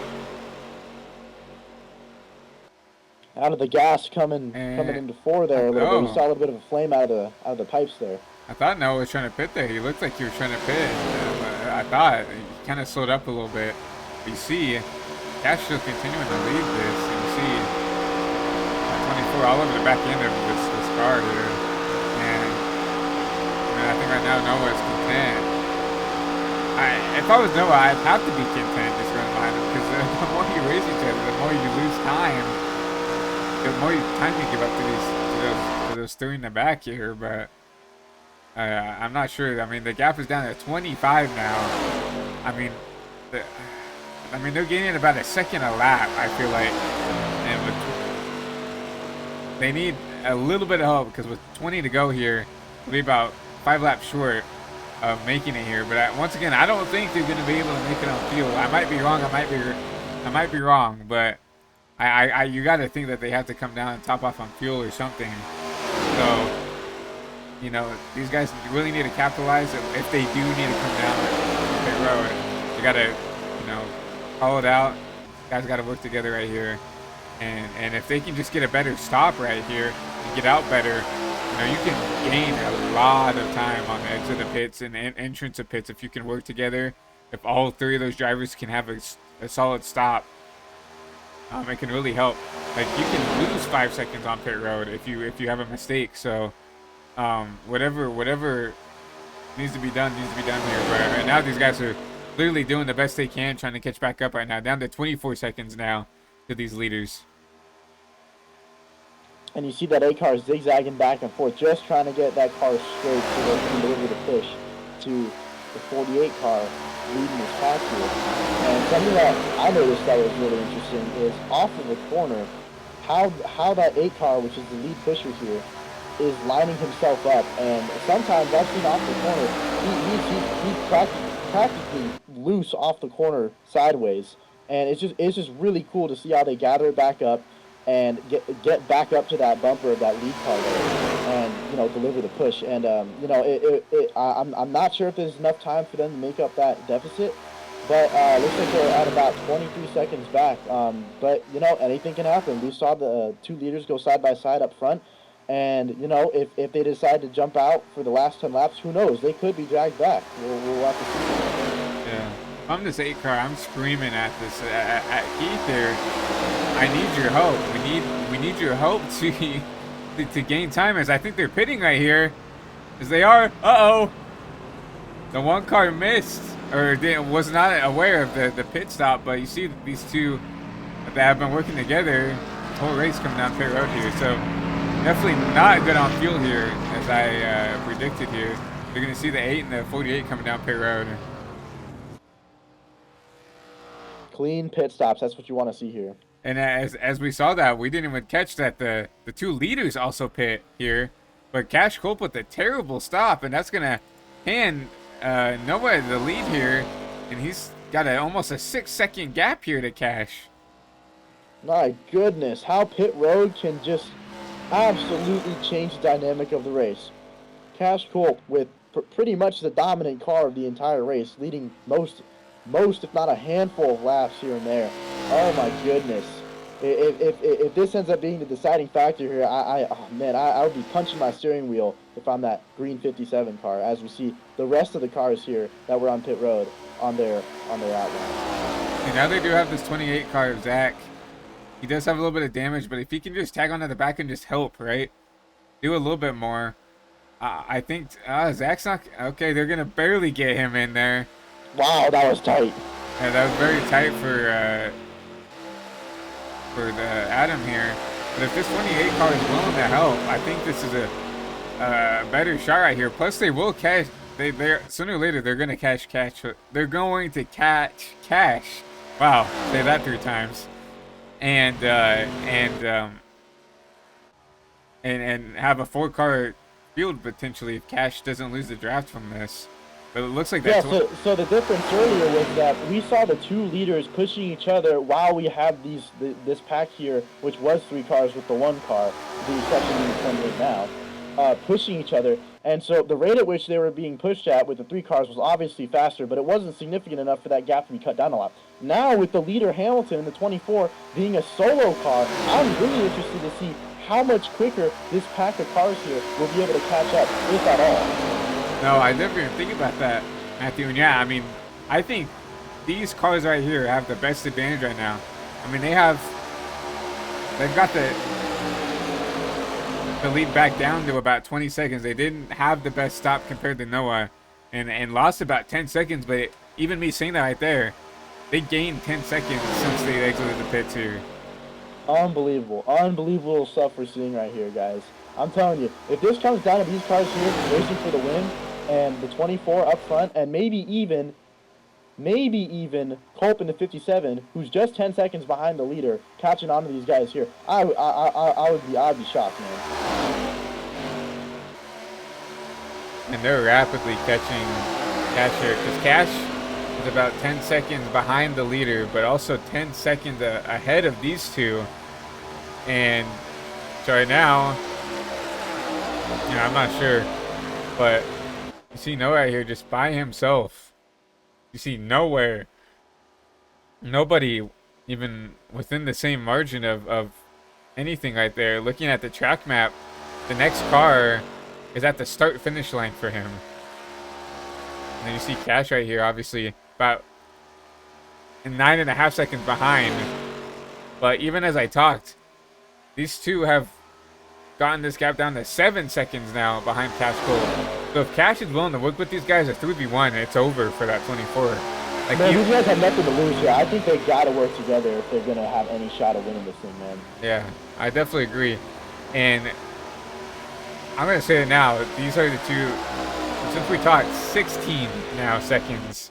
Out of the gas coming into four there a little bit. We saw a little bit of a flame out of the pipes there. I thought Noah was trying to pit there. He looked like he was trying to pit. I thought he kind of slowed up a little bit. But you see, Cash still continuing to lead this. And you see 24 all over the back end of this car here. And I think right now Noah is content. If I was Noah, I'd have to be content just running behind him, because the more you race each other, the more you lose time. The more time you give up to those three in the back here, but I'm not sure. I mean, the gap is down to 25 now. I mean, they're gaining about a second a lap, I feel like, and they need a little bit of help, because with 20 to go here, it'll be about 5 laps short of making it here. But once again, I don't think they're going to be able to make it on fuel. I might be wrong. I might be wrong, but. You got to think that they have to come down and top off on fuel or something. So, you know, these guys really need to capitalize. If they do need to come down the pit road, you got to, you know, call it out. Guys got to work together right here. And if they can just get a better stop right here and get out better, you know, you can gain a lot of time on the edge of the pits and entrance of pits if you can work together. If all three of those drivers can have a solid stop. It can really help. Like, you can lose 5 seconds on pit road if you have a mistake. So, whatever needs to be done here. But right now, these guys are literally doing the best they can, trying to catch back up right now. Down to 24 seconds now to these leaders. And you see that A car zigzagging back and forth, just trying to get that car straight so they can deliver the push to the 48 car leading this pack here. And something that I noticed that was really interesting is off of the corner, how that 8 car, which is the lead pusher here, is lining himself up. And sometimes I've seen off the corner, he's practically loose off the corner sideways. And it's just really cool to see how they gather it back up and get back up to that bumper of that lead car there, and you know, deliver the push. And you know, I'm not sure if there's enough time for them to make up that deficit, but looks like they're at about 23 seconds back. But you know, anything can happen. We saw the two leaders go side by side up front, and you know, if they decide to jump out for the last 10 laps, who knows? They could be dragged back. We'll have to see. Yeah. If I'm this 8 car, I'm screaming at this at Keith there. I need your help. We need your help to gain time. As I think they're pitting right here, as they are. The one car missed or was not aware of the pit stop. But you see these two that have been working together the whole race coming down pit road here. So definitely not good on fuel here, as I predicted here. You're going to see the 8 and the 48 coming down pit road. Clean pit stops. That's what you want to see here. And as we saw that, we didn't even catch that the two leaders also pit here. But Cash Culp with a terrible stop, and that's going to hand Noah the lead here. And he's got almost a 6-second gap here to Cash. My goodness, how pit road can just absolutely change the dynamic of the race. Cash Culp with pretty much the dominant car of the entire race, leading most if not a handful of laps here and there. Oh my goodness. If this ends up being the deciding factor here, I would be punching my steering wheel if I'm that green 57 car, as we see the rest of the cars here that were on pit road on their outline. And now they do have this 28 car of Zach. He does have a little bit of damage, but if he can just tag onto the back and just help, right? Do a little bit more. I think Zach's not... Okay, they're going to barely get him in there. Wow, that was tight. Yeah, that was very tight for the Adam here. But if this 28 car is willing to help, I think this is a better shot right here. Plus, they will catch... They're sooner or later, they're going to catch Cash. They're going to catch Cash. Wow, say that 3 times. And have a 4-car field potentially if Cash doesn't lose the draft from this. But it looks like that's... Yeah, so the difference earlier was that we saw the 2 leaders pushing each other while we have this pack here, which was 3 cars with the 1 car, the exception in the 28 now, pushing each other. And so the rate at which they were being pushed at with the 3 cars was obviously faster, but it wasn't significant enough for that gap to be cut down a lot. Now with the leader Hamilton in the 24 being a solo car, I'm really interested to see how much quicker this pack of cars here will be able to catch up, if at all. No, I never even think about that, Matthew. And yeah, I mean, I think these cars right here have the best advantage right now. I mean, they've got the lead back down to about 20 seconds. They didn't have the best stop compared to Noah and lost about 10 seconds. But even me saying that right there, they gained 10 seconds since they exited the pits here. Unbelievable stuff we're seeing right here, guys. I'm telling you, if this comes down to these cars here racing for the win, and the 24 up front, and maybe even Culp in the 57, who's just 10 seconds behind the leader, catching on to these guys here, I'd be shocked, man. And they're rapidly catching Cash here, because Cash is about 10 seconds behind the leader, but also 10 seconds ahead of these 2. And so right now, I'm not sure, but you see Noah right here just by himself. You see nobody even within the same margin of anything right there. Looking at the track map, the next car is at the start-finish line for him. And then you see Cash right here, obviously about 9.5 seconds behind. But even as I talked, these 2 have gotten this gap down to 7 seconds now behind Cash Culp. So if Cash is willing to work with these guys at 3v1, it's over for that 24. Like, man, these guys have nothing to lose here. I think they got to work together if they're going to have any shot of winning this thing, man. Yeah, I definitely agree. And I'm going to say it now. These are the 2, since we talked 16 now seconds.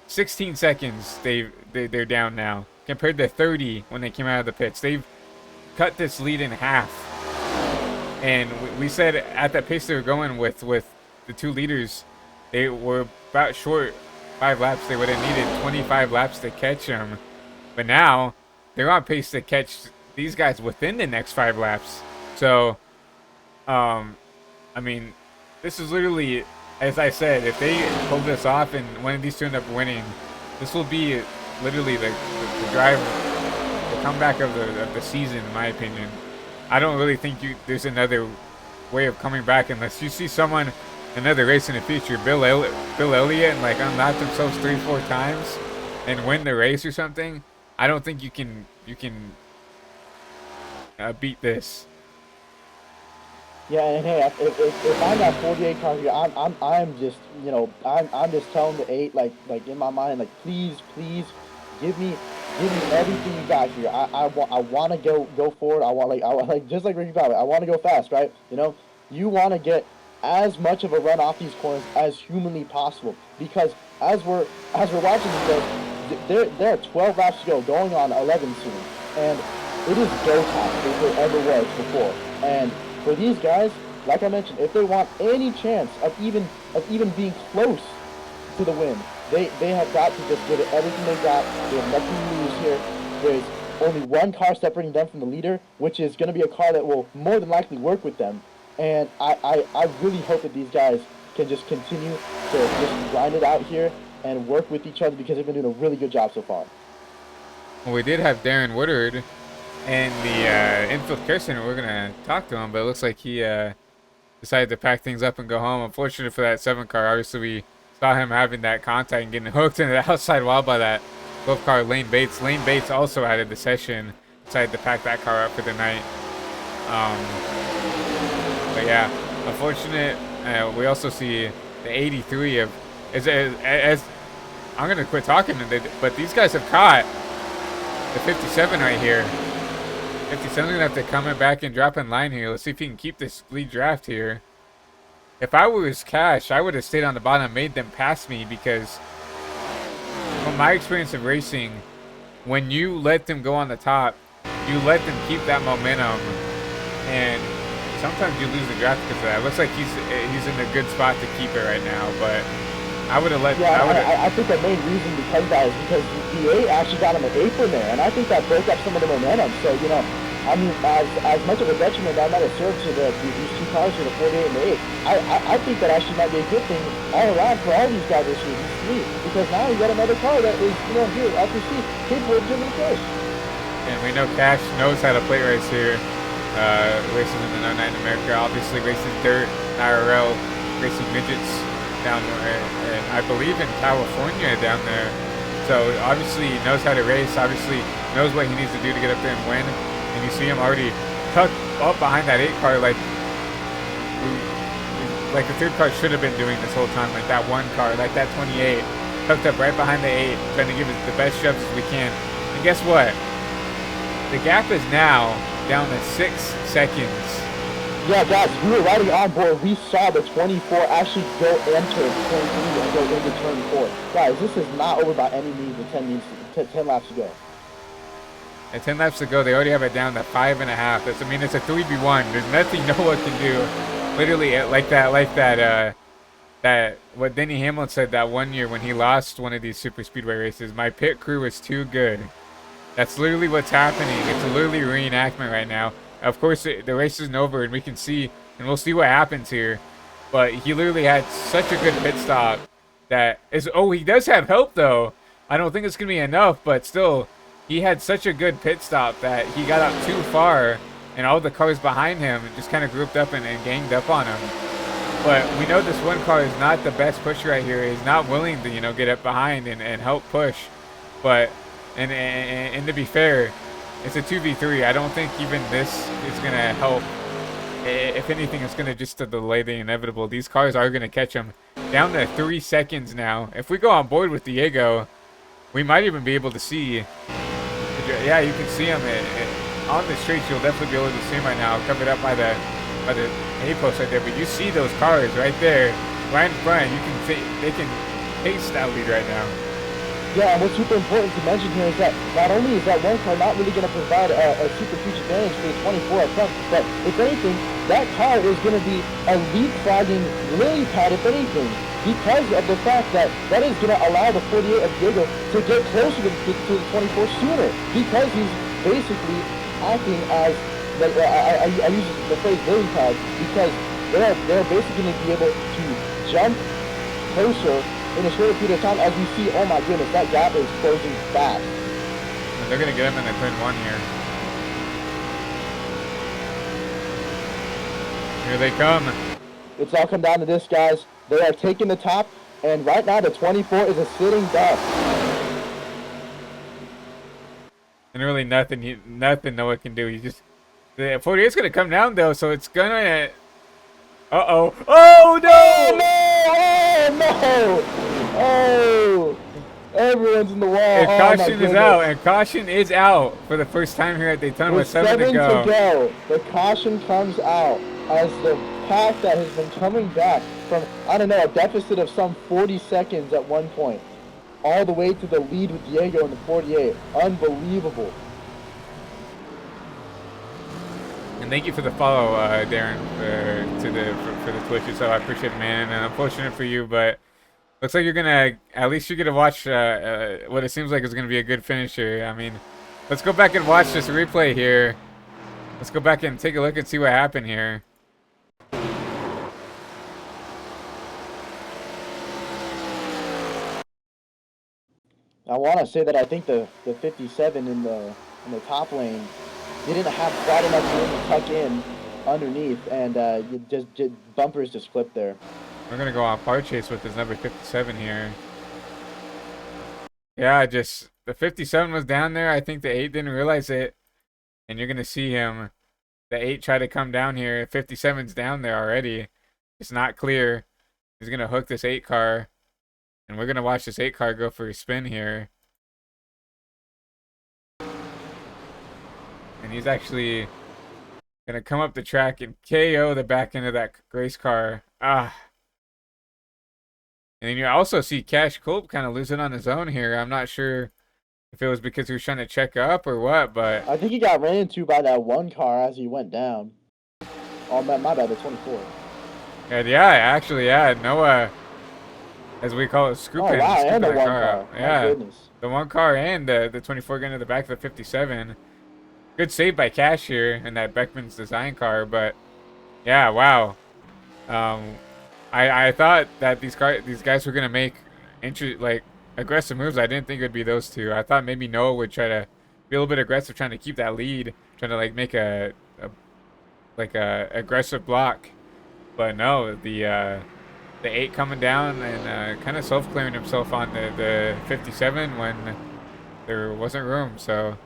16 seconds they're down now compared to 30 when they came out of the pits. They've cut this lead in half. And we said at that pace they were going with the 2 leaders, they were about short 5 laps. They would have needed 25 laps to catch them. But now they're on pace to catch these guys within the next 5 laps. So, I mean, this is literally, as I said, if they pull this off and one of these 2 end up winning, this will be literally the comeback of the season, in my opinion. I don't really think there's another way of coming back unless you see someone, another race in the future, Bill Elliott, and like unlap themselves 3-4 times and win the race or something. I don't think you can beat this. Yeah, and hey, if I'm that 48 car here, I'm just I'm just telling the 8 like in my mind, like please give me everything you got here. I want to go forward. I want just like Ricky Bobby. I want to go fast, right? You want to get as much of a run off these corners as humanly possible, because as we're watching these guys, there are 12 laps to go, going on 11 soon. and it is go time if it ever was before. And for these guys, like I mentioned, if they want any chance of even being close to the win, they have got to just give it everything they got. They have nothing to lose here. There's only one car separating them from the leader, which is going to be a car that will more than likely work with them. And I really hope that these guys can just continue to just grind it out here and work with each other, because they've been doing a really good job so far. Well, we did have Darren Woodard in the infield care center. We're going to talk to him, but it looks like he decided to pack things up and go home. Unfortunate for that 7 car. Obviously, we saw him having that contact and getting hooked into the outside wall by that 12 car Lane Bates. Lane Bates also added the session, decided to pack that car up for the night. But yeah, unfortunate. We also see the 83 of as I'm gonna quit talking, but these guys have caught the 57 right here. 57 gonna have to come back and drop in line here. Let's see if he can keep this lead draft here. If I was Cash, I would have stayed on the bottom, made them pass me, because from my experience of racing, when you let them go on the top, you let them keep that momentum, and sometimes you lose the draft because of that. It looks like he's in a good spot to keep it right now, but I would have let. Yeah, I think the main reason because of that is because the 8 actually got him an apron there, and I think that broke up some of the momentum. So, you know, I mean, as much of a detriment that might have served to these 2 cars here, the 48 and the 8, I think that actually might be a good thing all around for all these guys this year, these 3, because now you got another car that is, you know, here, after C, capable of giving the push. And we know Cash knows how to play race here. Races in the 09 America, obviously races dirt, IRL, racing midgets down there, and I believe in California down there. So obviously he knows how to race, obviously knows what he needs to do to get up there and win. And you see him already tucked up behind that 8 car like the 3rd car should have been doing this whole time, like that 1 car, like that 28, tucked up right behind the 8, trying to give it the best shoves as we can. And guess what? The gap is now down to 6 seconds. Yeah, guys, we were riding on board. We saw the 24 actually go enter 23 and go into turn 4. Guys, this is not over by any means with 10 laps to go. At 10 laps to go, they already have it down to 5.5. That's, I mean, it's a 3v1. There's nothing Noah can do. Literally, that what Denny Hamlin said that one year when he lost one of these super speedway races, my pit crew was too good. That's literally what's happening. It's a literally reenactment right now. Of course, the race isn't over, and we can see, and we'll see what happens here. But he literally had such a good pit stop that is. Oh, he does have help though. I don't think it's gonna be enough, but still, he had such a good pit stop that he got up too far, and all the cars behind him just kind of grouped up and ganged up on him. But we know this 1 car is not the best pusher right here. He's not willing to, you know, get up behind and help push. But and to be fair, it's a 2v3. I don't think even this is going to help. If anything, it's going to just delay the inevitable. These cars are going to catch him. Down to 3 seconds now. If we go on board with Diego, we might even be able to see. Yeah, you can see him on the streets. You'll definitely be able to see him right now, covered up by the A-post right there. But you see those cars right there, right in front. You can see they can taste that lead right now. Yeah, and what's super important to mention here is that not only is that 1 car not really going to provide a super huge advantage for the 24 up front, but if anything, that car is going to be a leapfrogging lily pad, if anything, because of the fact that that is going to allow the 48 of Diego to get closer to the 24 sooner, because he's basically acting as, like, I use the phrase lily pad, because they're basically going to be able to jump closer in a shorter period of time. As we see, oh my goodness, that gap is closing fast. And they're going to get him in the turn 1 here. Here they come. It's all come down to this, guys. They are taking the top, and right now the 24 is a sitting duck. And really nothing Noah can do. He just, the 48 is going to come down though, so it's going to. Uh-oh. Oh no! Oh no! Oh! Everyone's in the wall. And caution is out, goodness. and caution is out for the first time here at Daytona with 7 to go. The caution comes out as the pack that has been coming back from, I don't know, a deficit of some 40 seconds at one point, all the way to the lead with Diego in the 48. Unbelievable. And thank you for the follow, Darren, for the Twitch. So I appreciate it, man. And unfortunate for you, but looks like you're gonna at least you're gonna watch what it seems like is gonna be a good finish here. I mean, let's go back and watch this replay here. Let's go back and take a look and see what happened here. I want to say that I think the 57 in the top lane didn't have quite enough room to tuck in underneath, and bumpers just clipped there. We're gonna go on par chase with his number 57 here. Yeah, just the 57 was down there. I think the 8 didn't realize it, and you're gonna see him. The 8 try to come down here. 57's down there already. It's not clear. He's gonna hook this 8 car. And we're going to watch this 8 car go for a spin here. And he's actually going to come up the track and KO the back end of that race car. Ah. And then you also see Cash Culp kind of losing on his own here. I'm not sure if it was because he was trying to check up or what, but I think he got ran into by that one car as he went down. Oh, my bad, the 24. Yeah, actually, yeah. Noah, as we call it, scooping. Oh, wow, scooping and the that one car car. up. Yeah, My goodness. the one car and the 24 getting to the back of the 57. Good save by Cash here in that Beckman's design car, but yeah, wow. I thought that these guys were gonna make aggressive moves. I didn't think it would be those two. I thought maybe Noah would try to be a little bit aggressive, trying to keep that lead, trying to like make a aggressive block. But no, the 8 coming down and kind of self-clearing himself on the 57 when there wasn't room. So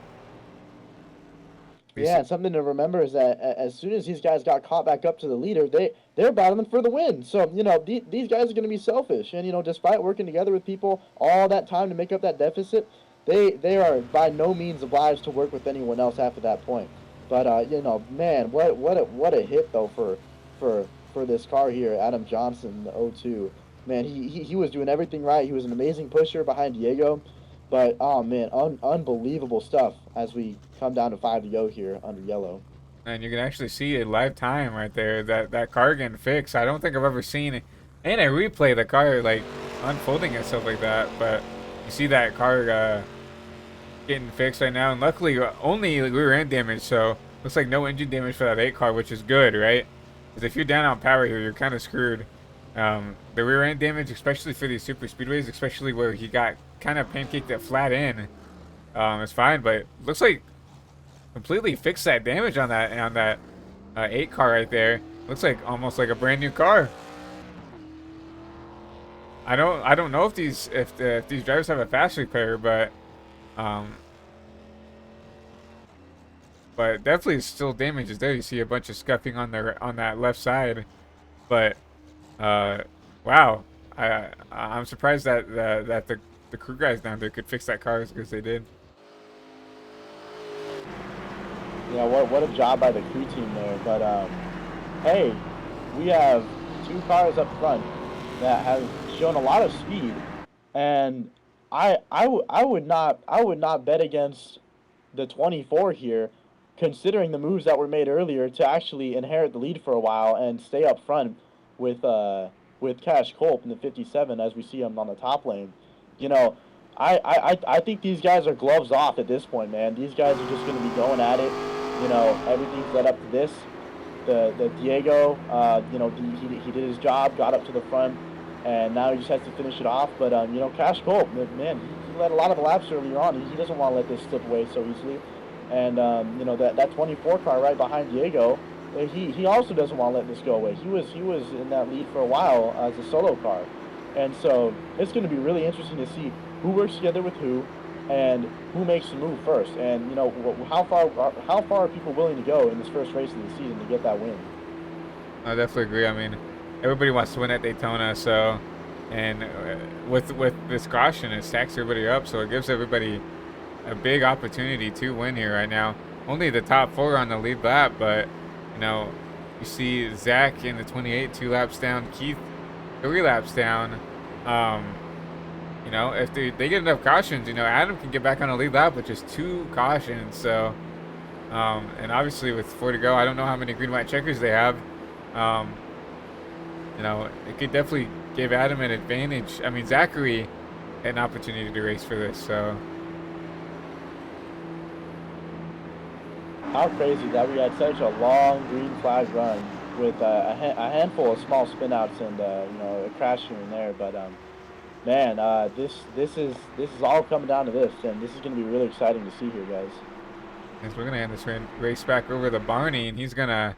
yeah, and something to remember is that as soon as these guys got caught back up to the leader, they're battling for the win. So, you know, these guys are going to be selfish. And, you know, despite working together with people all that time to make up that deficit, they are by no means obliged to work with anyone else after that point. But, you know, man, what a hit, though, for this car here, Adam Johnson, the 02. Man, he was doing everything right. He was an amazing pusher behind Diego. But, oh, man, unbelievable stuff as we come down to 5 to go here under yellow. And you can actually see it live time right there, that car getting fixed. I don't think I've ever seen it. And I replay the car, like, unfolding and stuff like that. But you see that car getting fixed right now. And luckily, only rear end damage, so looks like no engine damage for that 8 car, which is good, right? Because if you're down on power here, you're kind of screwed. The rear end damage, especially for these super speedways, especially where he got kind of pancaked that flat in, is fine. But it looks like completely fixed that damage on that 8 car right there. Looks like almost like a brand new car. I don't know if these drivers have a fast repair, but definitely still damage is there. You see a bunch of scuffing on that left side, but wow, I'm surprised that the crew guys down there could fix that car as good as they did. Yeah, what a job by the crew team there. But hey, we have 2 cars up front that have shown a lot of speed, and I would not bet against the 24 here, considering the moves that were made earlier to actually inherit the lead for a while and stay up front with Cash Culp in the 57 as we see him on the top lane. You know, I think these guys are gloves off at this point, man. These guys are just going to be going at it. You know, everything's led up to this. The Diego, you know, he did his job, got up to the front, and now he just has to finish it off. But, you know, Cash Culp, man, he led a lot of laps earlier on. He doesn't want to let this slip away so easily. And, you know, that 24 car right behind Diego, he also doesn't want to let this go away. He was in that lead for a while as a solo car. And so it's going to be really interesting to see who works together with who and who makes the move first. And, you know, how far are people willing to go in this first race of the season to get that win? I definitely agree. I mean, everybody wants to win at Daytona, so, and with this caution, it stacks everybody up, so it gives everybody a big opportunity to win here right now. Only the top 4 on the lead lap, but, you know, you see Zach in the 28, 2 laps down, Keith 3 laps down. You know, if they get enough cautions, you know, Adam can get back on a lead lap with just 2 cautions. So And obviously with 4 to go, I don't know how many green white checkers they have. You know, it could definitely give Adam an advantage. I mean, Zachary had an opportunity to race for this, so. How crazy that we had such a long green flag run with a handful of small spinouts and you know, a crash here and there. But man, this is all coming down to this, and this is going to be really exciting to see here, guys. Yes, we're gonna hand this race back over to Barney, and he's gonna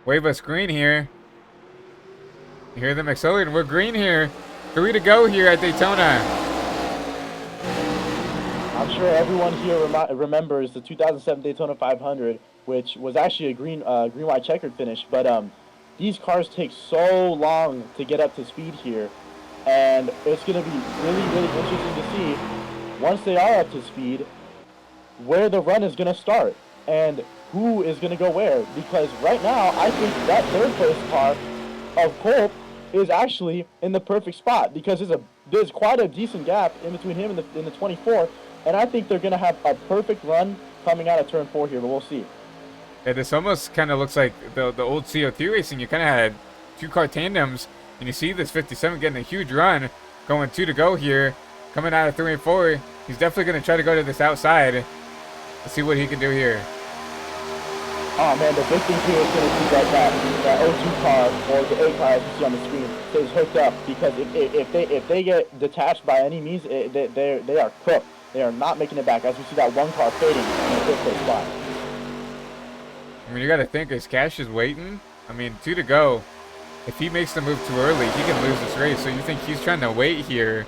wave us green here. You hear them accelerating. We're green here. 3 to go here at Daytona. I'm sure everyone here remembers the 2007 Daytona 500, which was actually a green-white checkered finish. But these cars take so long to get up to speed here, and it's going to be really, really interesting to see, once they are up to speed, where the run is going to start and who is going to go where. Because right now, I think that third-place car of Colt is actually in the perfect spot, because there's quite a decent gap in between him and the 24. And I think they're going to have a perfect run coming out of turn 4 here, but we'll see. Yeah, this almost kind of looks like the old CO2 racing. You kind of had 2-car tandems, and you see this 57 getting a huge run, going 2 to go here, coming out of 3 and 4. He's definitely going to try to go to this outside. Let's see what he can do here. Oh man, the big thing here is going to be that O2 car, or the A car as you see on the screen, stays hooked up, because if they get detached by any means, they are cooked. They are not making it back, as we see that one car fading in the fifth place spot. I mean, you got to think, as Cash is waiting, I mean, 2 to go. If he makes the move too early, he can lose this race. So you think he's trying to wait here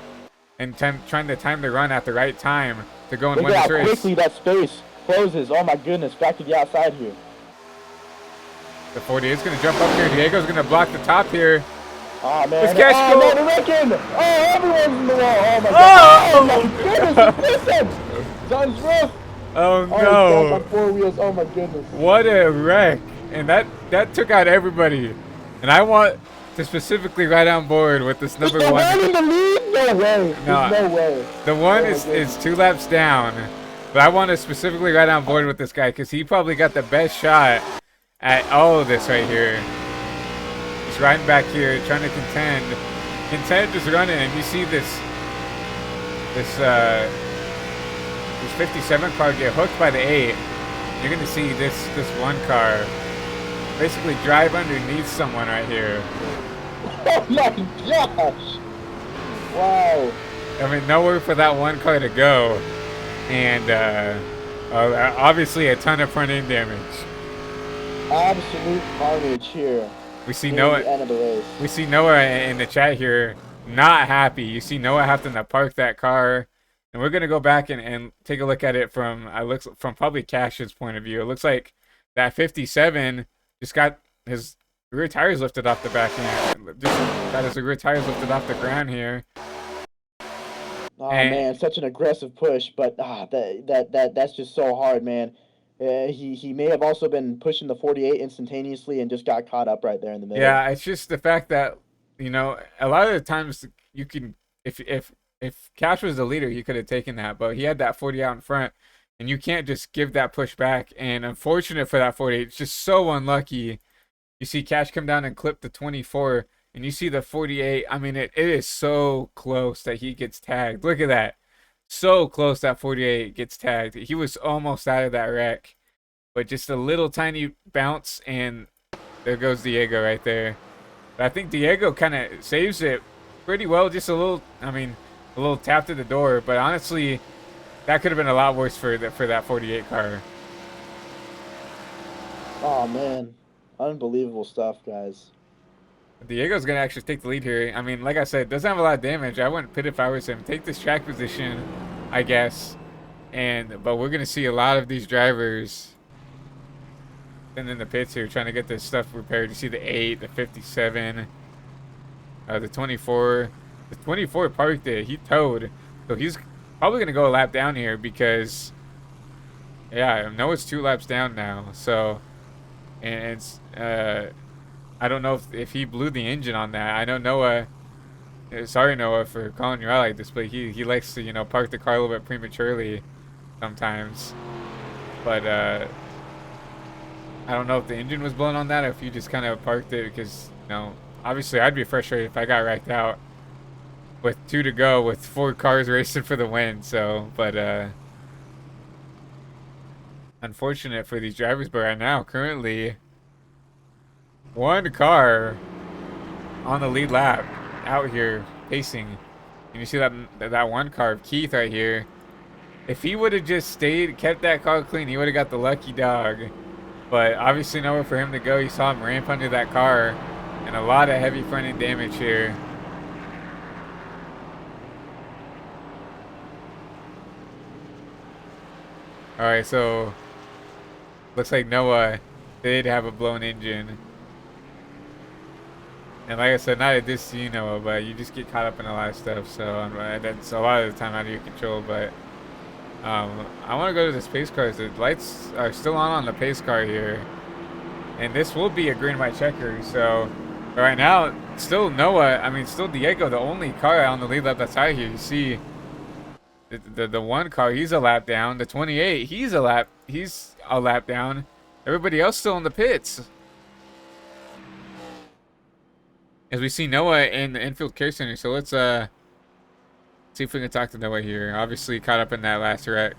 and trying to time the run at the right time to go and win this race. Look at how quickly that space closes. Oh my goodness, back to the outside here. The 48 is going to jump up here. Diego's going to block the top here. Oh man. This guy's no, the wrecking! Oh, everyone's in the wall. Oh my god. Oh my goodness, listen! It's on his roof. Oh no. Oh, on 4 wheels. Oh my goodness. What a wreck. And that took out everybody. And I want to specifically ride on board with this number 1. In the lead? No way. No, There's no way. The one is 2 laps down. But I want to specifically ride on board with this guy, because he probably got the best shot at all of this right here. He's riding back here, trying to contend. Contend is running, and you see this 57 car get hooked by the 8. You're gonna see this one car basically drive underneath someone right here. Oh my gosh! Wow. I mean, nowhere for that one car to go, and obviously a ton of front end damage. Absolute carnage here. We see Noah. End of the race. We see Noah in the chat here, not happy. You see Noah having to park that car, and we're gonna go back and take a look at it from probably Cash's point of view. It looks like that 57 just got his rear tires lifted off the back end. Just got his rear tires lifted off the ground here. Oh man, such an aggressive push, but that's just so hard, man. He may have also been pushing the 48 instantaneously and just got caught up right there in the middle. Yeah, it's just the fact that, you know, a lot of the times you can, if Cash was the leader, he could have taken that, but he had that 40 out in front, and you can't just give that push back. And unfortunate for that 48, it's just so unlucky. You see Cash come down and clip the 24, and you see the 48. I mean, it is so close that he gets tagged. Look at that. So close that 48 gets tagged. He was almost out of that wreck, but just a little tiny bounce, and there goes Diego right there. But I think Diego kind of saves it pretty well. Just a little, I mean, a little tap to the door. But honestly, that could have been a lot worse for that 48 car. Oh man, unbelievable stuff, guys. Diego's gonna actually take the lead here. I mean, like I said, doesn't have a lot of damage. I wouldn't pit if I was him. Take this track position, I guess. But we're gonna see a lot of these drivers in the pits here trying to get this stuff repaired. You see the 8, the 57, the 24. The 24 parked it. He towed, so he's probably gonna go a lap down here because, yeah, Noah's 2 laps down now. So, and it's I don't know if he blew the engine on that. I know Noah, sorry Noah for calling you out like this, but he likes to, you know, park the car a little bit prematurely sometimes. But I don't know if the engine was blown on that or if you just kind of parked it because, obviously I'd be frustrated if I got wrecked out with 2 to go with 4 cars racing for the win. So, but unfortunate for these drivers. But right now, currently, 1 car on the lead lap out here pacing. And you see that 1 car of Keith right here. If he would have just kept that car clean, he would have got the lucky dog. But obviously nowhere for him to go. You saw him ramp under that car, and a lot of heavy front end damage here. All right, so looks like Noah did have a blown engine. And like I said, not at this Noah, but you just get caught up in a lot of stuff. So that's a lot of the time out of your control. But I want to go to this pace car. The lights are still on the pace car here. And this will be a green white checker. So right now, still still Diego, the only car on the lead lap that's out here. You see the 1 car, he's a lap down. The 28, he's a lap down. Everybody else still in the pits. As we see Noah in the infield care center. So let's see if we can talk to Noah here. Obviously caught up in that last wreck.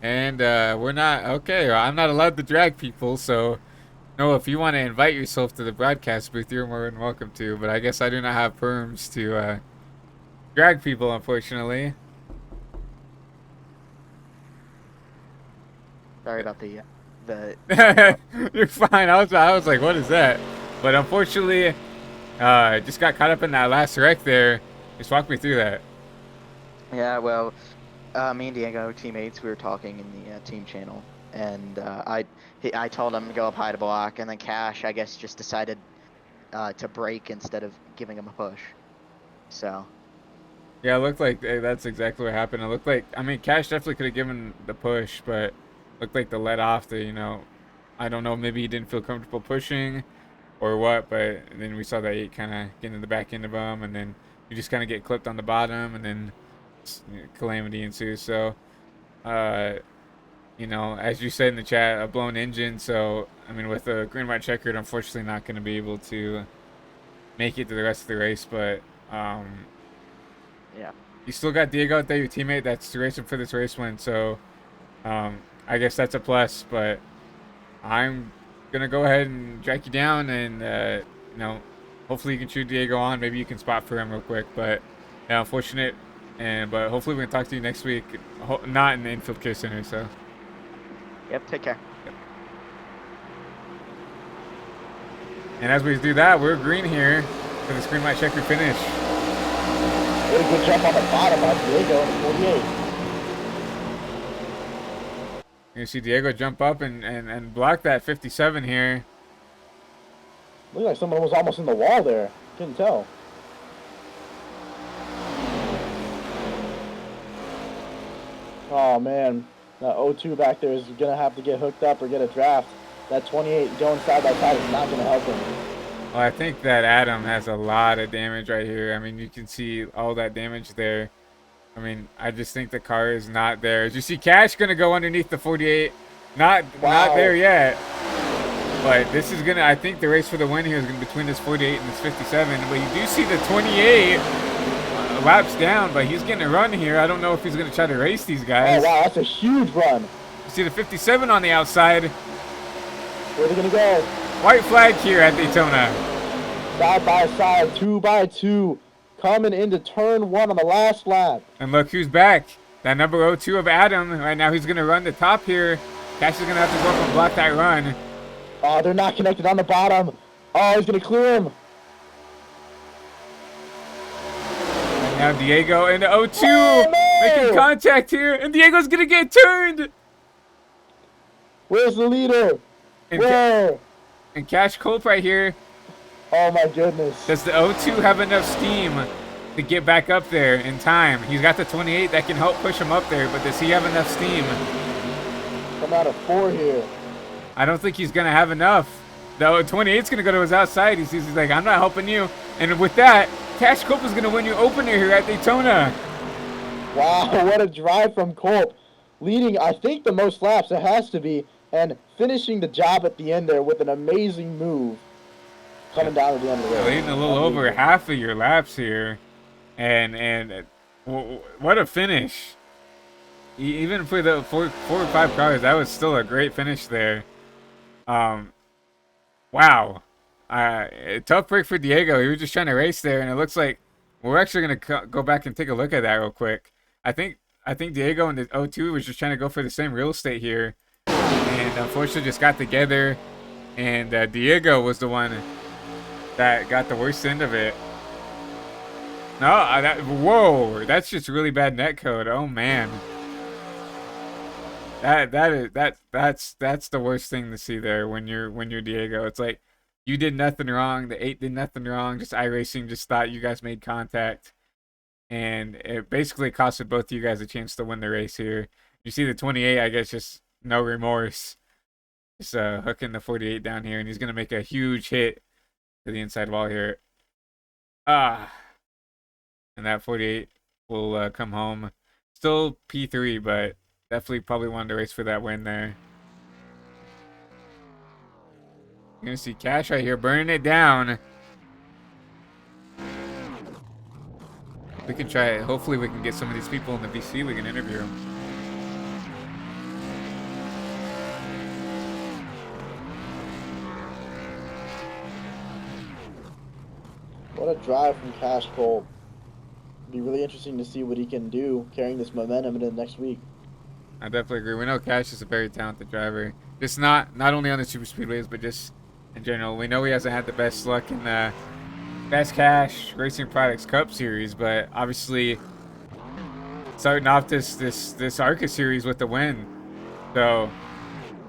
And we're not, okay, I'm not allowed to drag people, so Noah, if you want to invite yourself to the broadcast booth, you're more than welcome to, but I guess I do not have perms to drag people, unfortunately. Sorry about the You're fine. I was like, what is that? But unfortunately, just got caught up in that last wreck there. Just walk me through that. Yeah, well, me and Diego, teammates, we were talking in the team channel, and I told him to go up high to block, and then Cash, I guess, just decided to brake instead of giving him a push. So. Yeah, it looked like that's exactly what happened. It looked like, Cash definitely could have given the push, but looked like the let off the, I don't know, maybe he didn't feel comfortable pushing or what, but then we saw that 8 kind of get in the back end of him, and then you just kind of get clipped on the bottom, and then calamity ensues. So, as you said in the chat, a blown engine. So, with a green white checkered, unfortunately not going to be able to make it to the rest of the race, but yeah, you still got Diego out there, your teammate that's racing for this race win. So, I guess that's a plus, but I'm going to go ahead and drag you down and, hopefully you can cheer Diego on. Maybe you can spot for him real quick, but yeah, unfortunate. But hopefully we can talk to you next week, not in the infield care center, so. Yep, take care. Yep. And as we do that, we're green here for the green light checker finish. Really good jump on the bottom by Diego in 48. You see Diego jump up and block that 57 here. Looked like someone was almost in the wall there. Couldn't tell. Oh man, that 02 back there is gonna have to get hooked up or get a draft. That 28 going side by side is not gonna help him. Well, I think that Adam has a lot of damage right here. You can see all that damage there. I just think the car is not there. As you see, Cash gonna go underneath the 48. Not there yet. But this is gonna, I think the race for the win here is gonna be between this 48 and this 57. But you do see the 28 laps down, but he's getting a run here. I don't know if he's gonna try to race these guys. Oh wow, that's a huge run. You see the 57 on the outside. Where are they gonna go? White flag here at Daytona. Side by side, 2 by 2. Coming into turn 1 on the last lap. And look who's back. That number 02 of Adam. Right now he's going to run the top here. Cash is going to have to go up and block that run. Oh, they're not connected on the bottom. Oh, he's going to clear him. And now Diego and the 02 no! making contact here. And Diego's going to get turned. Where's the leader? Where? And Cash Culp right here. Oh my goodness. Does the 02 have enough steam to get back up there in time? He's got the 28 that can help push him up there, but does he have enough steam? Come out of 4 here. I don't think he's going to have enough. The 28's going to go to his outside. He's like, I'm not helping you. And with that, Cash Culp is going to win your opener here at Daytona. Wow, what a drive from Culp. leading, I think, the most laps. It has to be, and finishing the job at the end there with an amazing move coming down at the end of the race. Leading a little over half of your laps here, and what a finish! Even for the four or five cars, that was still a great finish there. Wow. Tough break for Diego. He was just trying to race there, and it looks like we're actually gonna go back and take a look at that real quick. I think Diego and the O2 was just trying to go for the same real estate here, and unfortunately just got together, and Diego was the one that got the worst end of it. No, whoa, that's just really bad net code. Oh man. That's the worst thing to see there when you're Diego. It's like you did nothing wrong. The 8 did nothing wrong. Just iRacing just thought you guys made contact, and it basically costed both of you guys a chance to win the race here. You see the 28, I guess, just no remorse, just hooking the 48 down here, and he's gonna make a huge hit to the inside wall here. And that 48 will come home. Still P3, but definitely probably wanted to race for that win there. You're gonna see Cash right here burning it down. We can try it. Hopefully we can get some of these people in the VC. We can interview them. What a drive from Cash Cole. It'll be really interesting to see what he can do carrying this momentum into the next week. I definitely agree. We know Cash is a very talented driver. Just not only on the super speedways, but just in general. We know he hasn't had the best luck in the Fast Cash Racing Products Cup Series, but obviously starting off this ARCA Series with the win. So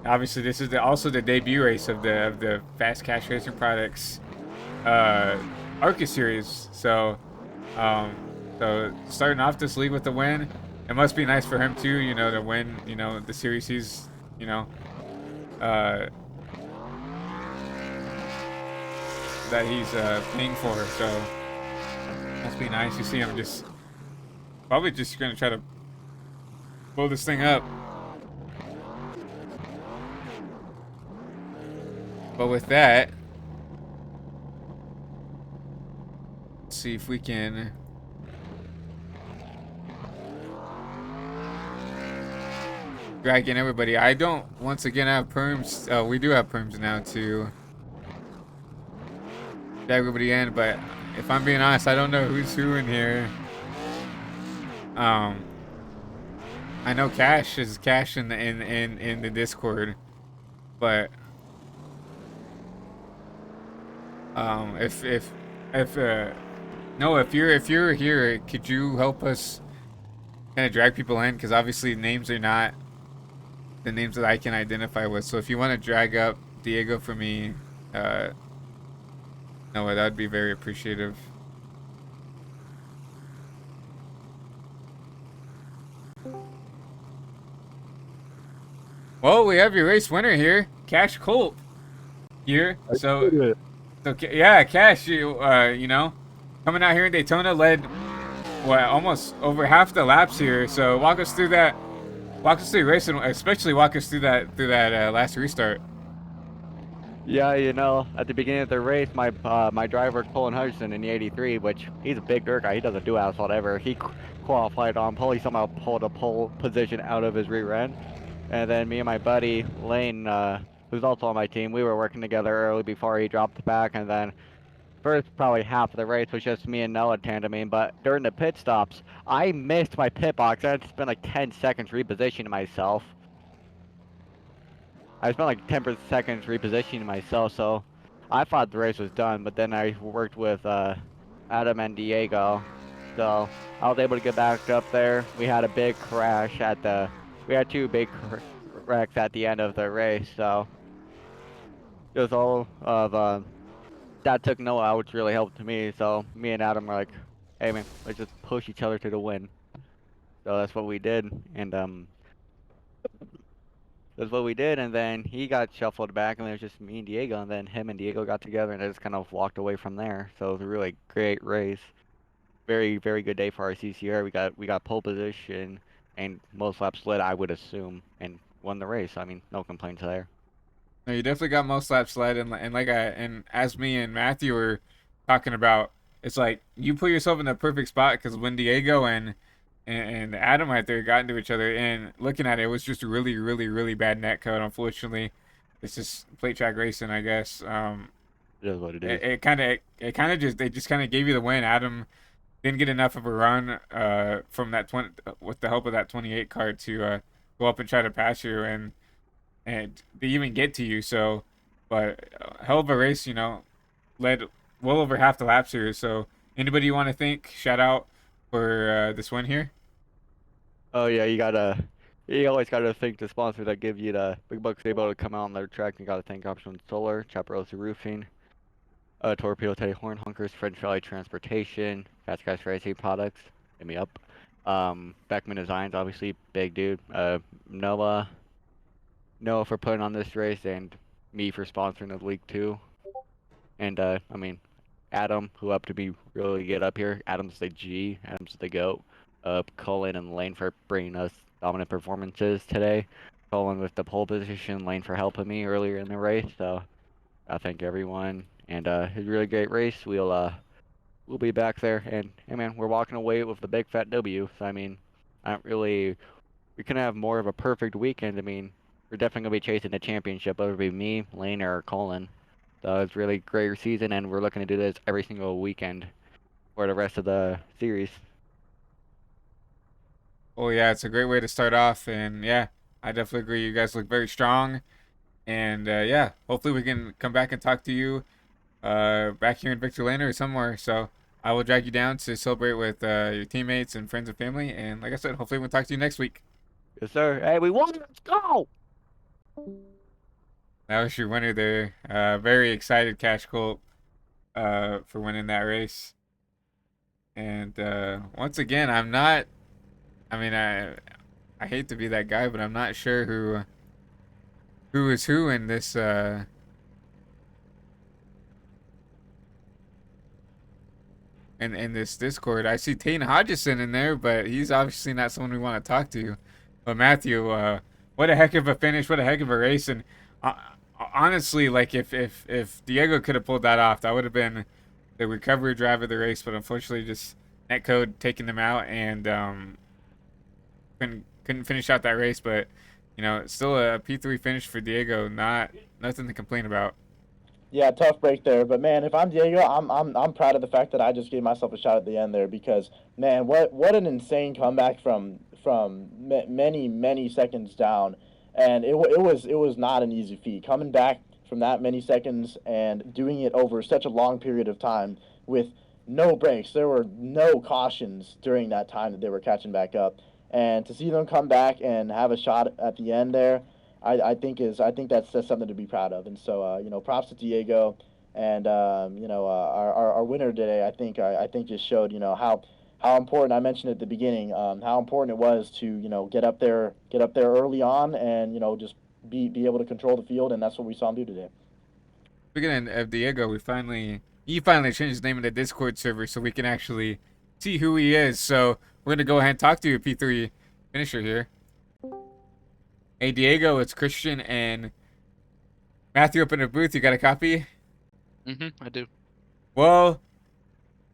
obviously this is also the debut race of the Fast Cash Racing Products ARCA Series. So so starting off this league with the win, it must be nice for him too, you know, to win, you know, the series he's, you know, that he's paying for. So must be nice. You see him just probably just gonna try to blow this thing up. But with that, let's see if we can drag in everybody. I don't once again have perms. We do have perms now to drag everybody in, but if I'm being honest, I don't know who's who in here. I know Cash is Cash in the Discord, but if no, if you're here, could you help us kind of drag people in? Because obviously names are not the names that I can identify with. So if you want to drag up Diego for me, no, that would be very appreciative. Well, we have your race winner here, Cash Colt, here. So yeah, Cash, you know, coming out here in Daytona, led what almost over half the laps here. So walk us through that. Walk us through racing, especially walk us through that last restart. Yeah, you know, at the beginning of the race, my driver Colin Hudson in the 83, which he's a big dirt guy. He doesn't do asphalt ever. He qualified on pole. He somehow pulled a pole position out of his rear end, and then me and my buddy Lane, who's also on my team, we were working together early before he dropped back, and then first probably half of the race was just me and Noah tandeming, but during the pit stops, I missed my pit box. I had to spend like 10 seconds repositioning myself. I spent like 10 seconds repositioning myself, so I thought the race was done, but then I worked with Adam and Diego, so I was able to get back up there. We had a big crash we had two big wrecks at the end of the race, so it was all of, that took Noah out, which really helped me, so me and Adam were like, hey man, let's just push each other to the win. So that's what we did, and that's what we did, and then he got shuffled back, and it was just me and Diego, and then him and Diego got together, and I just kind of walked away from there. So it was a really great race. Very, very good day for our CCR. We got pole position, and most laps led, I would assume, and won the race. I mean, no complaints there. No, you definitely got most laps led, and and as me and Matthew were talking about, it's like you put yourself in the perfect spot because when Diego and Adam right there got into each other, and looking at it, it was just really, really, really bad net code. Unfortunately, it's just plate track racing, I guess. It is what it is. It kind of just they just kind of gave you the win. Adam didn't get enough of a run from that 20 with the help of that 28 car to go up and try to pass you, and they even get to you. So, but hell of a race, led well over half the laps here. So, anybody you want to thank, shout out for this win here? Oh yeah, you always gotta thank the sponsor that give you the big bucks able to come out on their track. You gotta thank Option Solar, Chaparrosa Roofing, Torpedo Teddy Horn Hunkers, French Valley Transportation, Fast Gas Racing Products. Hit me up. Beckman Designs, obviously, big dude. Noah, Noah for putting on this race, and me for sponsoring the league too. And I mean, Adam, who helped me really get up here. Adam's the G. Adam's the GOAT. Colin and Lane for bringing us dominant performances today. Colin with the pole position, Lane for helping me earlier in the race. So I thank everyone. And it was a really great race. We'll be back there. And hey man, we're walking away with the big fat W. So I mean, I don't really. We can have more of a perfect weekend. I mean, we're definitely gonna be chasing the championship. Whether it be me, Lane, or Colin. So it's really great season, and we're looking to do this every single weekend for the rest of the series. Oh yeah, it's a great way to start off, and yeah, I definitely agree. You guys look very strong, and yeah, hopefully we can come back and talk to you back here in Victor Lane or somewhere. So I will drag you down to celebrate with your teammates and friends and family. And like I said, hopefully we'll talk to you next week. Yes, sir. Hey, we won! Let's go! That was your winner there. Very excited, Cash Colt, for winning that race. And once again, I'm not. I mean, I hate to be that guy, but I'm not sure who is who in this in this Discord. I see Tate Hodgson in there, but he's obviously not someone we want to talk to. But Matthew, what a heck of a finish! What a heck of a race! And uh, honestly, like if Diego could have pulled that off, that would have been the recovery drive of the race. But unfortunately, just netcode taking them out and couldn't finish out that race. But still a P3 finish for Diego. Not nothing to complain about. Yeah, tough break there, but man, if I'm Diego, I'm proud of the fact that I just gave myself a shot at the end there because man, what an insane comeback from many seconds down, and it was not an easy feat coming back from that many seconds and doing it over such a long period of time with no breaks. There were no cautions during that time that they were catching back up, and to see them come back and have a shot at the end there, I think that's something to be proud of. And so props to Diego and our winner today. I think just showed how important I mentioned at the beginning how important it was to get up there early on and just be able to control the field, and that's what we saw him do today. Speaking of Diego, he finally changed his name in the Discord server so we can actually see who he is. So we're gonna go ahead and talk to you, P3 finisher here. Hey Diego, it's Christian and Matthew up in the booth. You got a copy? I do. Well,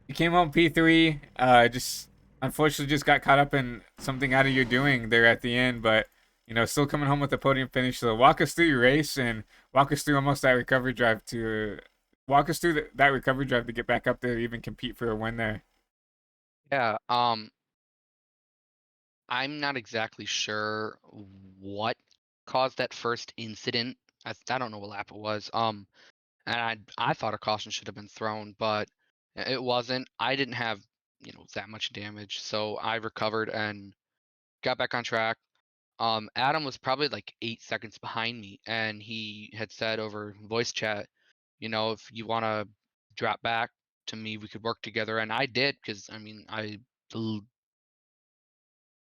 you came home P3. Just unfortunately just got caught up in something out of your doing there at the end, but still coming home with a podium finish. So walk us through your race and walk us through almost that recovery drive to walk us through that recovery drive to get back up there to even compete for a win there. Yeah, I'm not exactly sure what caused that first incident. I don't know what lap it was. And I thought a caution should have been thrown, but it wasn't. I didn't have, that much damage, so I recovered and got back on track. Adam was probably like 8 seconds behind me, and he had said over voice chat, if you want to drop back to me, we could work together, and I did because I mean, the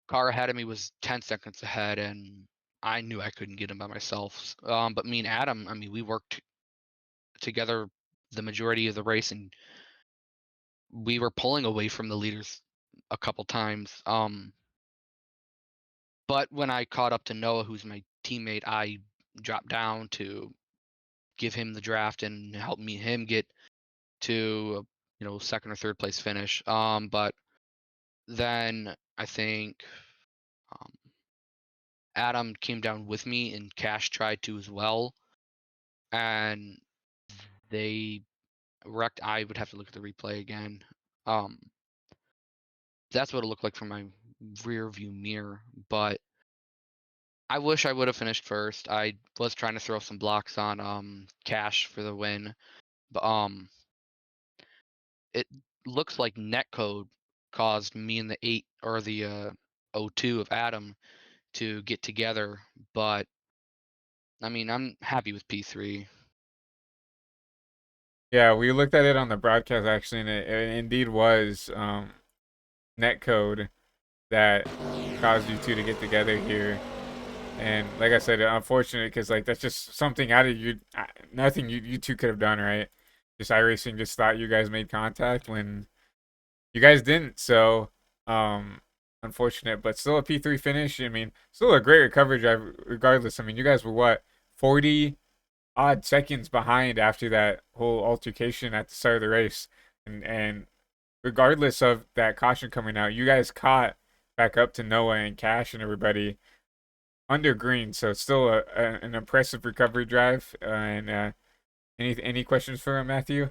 car ahead of me was 10 seconds ahead, and I knew I couldn't get him by myself. But me and Adam, I mean, we worked together the majority of the race, and we were pulling away from the leaders a couple times. But when I caught up to Noah, who's my teammate, I dropped down to give him the draft and help him get to second or third place finish. But then I think um, Adam came down with me, and Cash tried to as well, and they wrecked. I would have to look at the replay again. Um, that's what it looked like from my rear view mirror. But I wish I would have finished first. I was trying to throw some blocks on Cash for the win, but it looks like netcode caused me and the 8 or the O2 of Adam to get together. But I mean, I'm happy with P3. Yeah, we looked at it on the broadcast actually, and it indeed was netcode that caused you two to get together here. And like I said, unfortunate because like that's just something out of you, nothing you two could have done, right? Just iRacing just thought you guys made contact when you guys didn't. So, unfortunate, but still a P3 finish. I mean, still a great recovery drive regardless. I mean, you guys were what, 40 odd seconds behind after that whole altercation at the start of the race, and regardless of that caution coming out, you guys caught back up to Noah and Cash and everybody under green. So it's still an impressive recovery drive. And any questions for Matthew?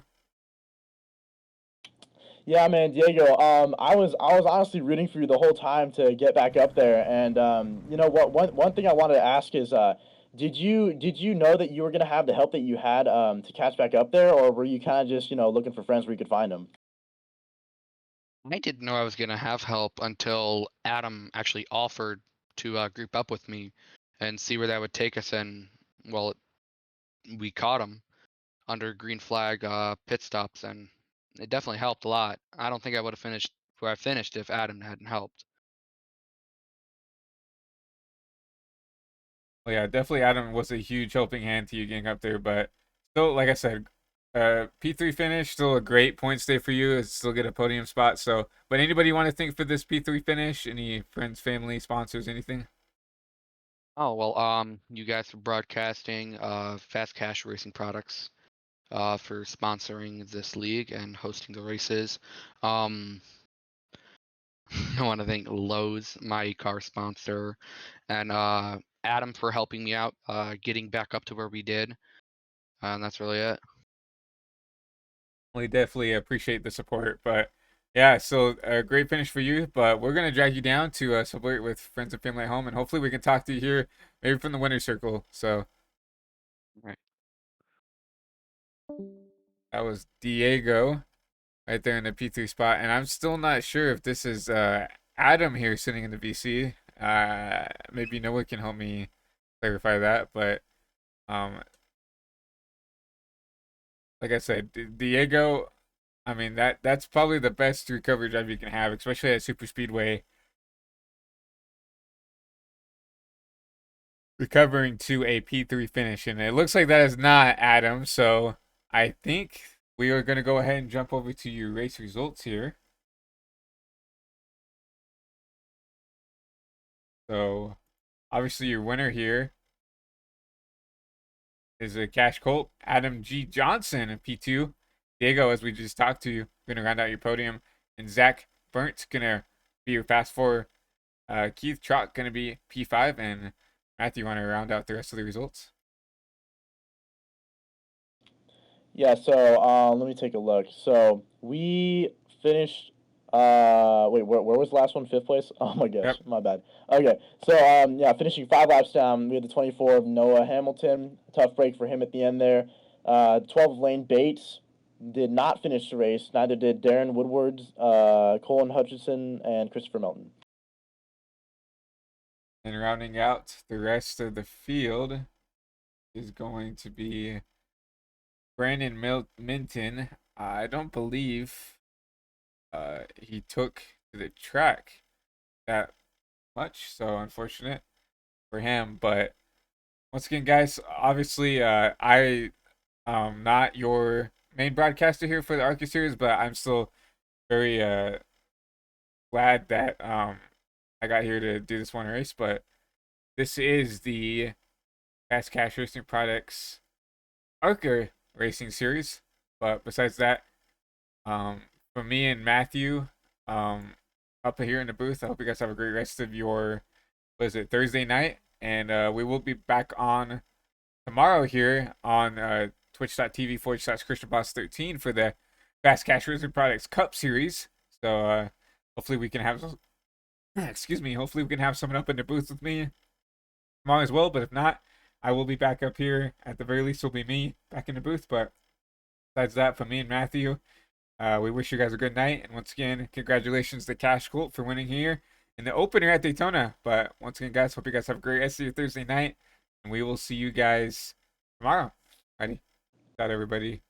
Yeah, man, Diego. I was honestly rooting for you the whole time to get back up there. And you know what? One thing I wanted to ask is, did you know that you were gonna have the help that you had to catch back up there, or were you kind of just looking for friends where you could find them? I didn't know I was gonna have help until Adam actually offered to group up with me and see where that would take us. And well, we caught him under green flag pit stops, and it definitely helped a lot. I don't think I would have finished where I finished if Adam hadn't helped. Well, yeah, definitely Adam was a huge helping hand to you getting up there, but still, like I said, P3 finish, still a great points day for you. Still get a podium spot. So, but anybody want to think for this P3 finish? Any friends, family, sponsors, anything? Oh well, you guys for broadcasting, Fast Cash Racing Products, for sponsoring this league and hosting the races. Um, I want to thank Lowe's, my car sponsor, and Adam for helping me out, getting back up to where we did. And that's really it. We definitely appreciate the support, but yeah, so a great finish for you. But we're gonna drag you down to celebrate with friends and family at home, and hopefully we can talk to you here, maybe from the winner's circle. So Right. that was Diego right there in the P3 spot, and I'm still not sure if this is Adam here sitting in the VC. Maybe Noah can help me clarify that, but um, like I said, Diego. I mean that's probably the best recovery drive you can have, especially at super speedway. Recovering to a P3 finish, and it looks like that is not Adam. So I think we are going to go ahead and jump over to your race results here. So obviously your winner here is a Cash Colt, Adam G. Johnson in P2. Diego, as we just talked to you, going to round out your podium. And Zach Burnt's going to be your fast four. Keith Trott going to be P5. And Matthew, want to round out the rest of the results? Yeah, so let me take a look. So we finished. Wait, where was the last one? Fifth place. Oh my gosh, Yep. my bad. Okay, so yeah, finishing 5 laps down. We had the 24 of Noah Hamilton. Tough break for him at the end there. 12 of Lane Bates did not finish the race. Neither did Darren Woodward, Colin Hutchinson, and Christopher Melton. And rounding out the rest of the field is going to be Brandon Minton. I don't believe he took to the track that much, so unfortunate for him. But once again, guys, obviously, I not your main broadcaster here for the ARCA series, but I'm still very glad that I I got here to do this one race, but this is the Fast Cash Racing Products ARCA Racing Series. But besides that, for me and Matthew, up here in the booth, I hope you guys have a great rest of your, Thursday night. And we will be back on tomorrow here on twitch.tv/ChristianBoss13 for the Fast Cash Racing Products Cup Series. So hopefully we can have, hopefully we can have someone up in the booth with me tomorrow as well. But if not, I will be back up here. At the very least, will be me back in the booth. But besides that, from me and Matthew, we wish you guys a good night. And once again, congratulations to Cash Colt for winning here in the opener at Daytona. But once again, guys, hope you guys have a great rest of your Thursday night. And we will see you guys tomorrow. Alrighty. Got everybody.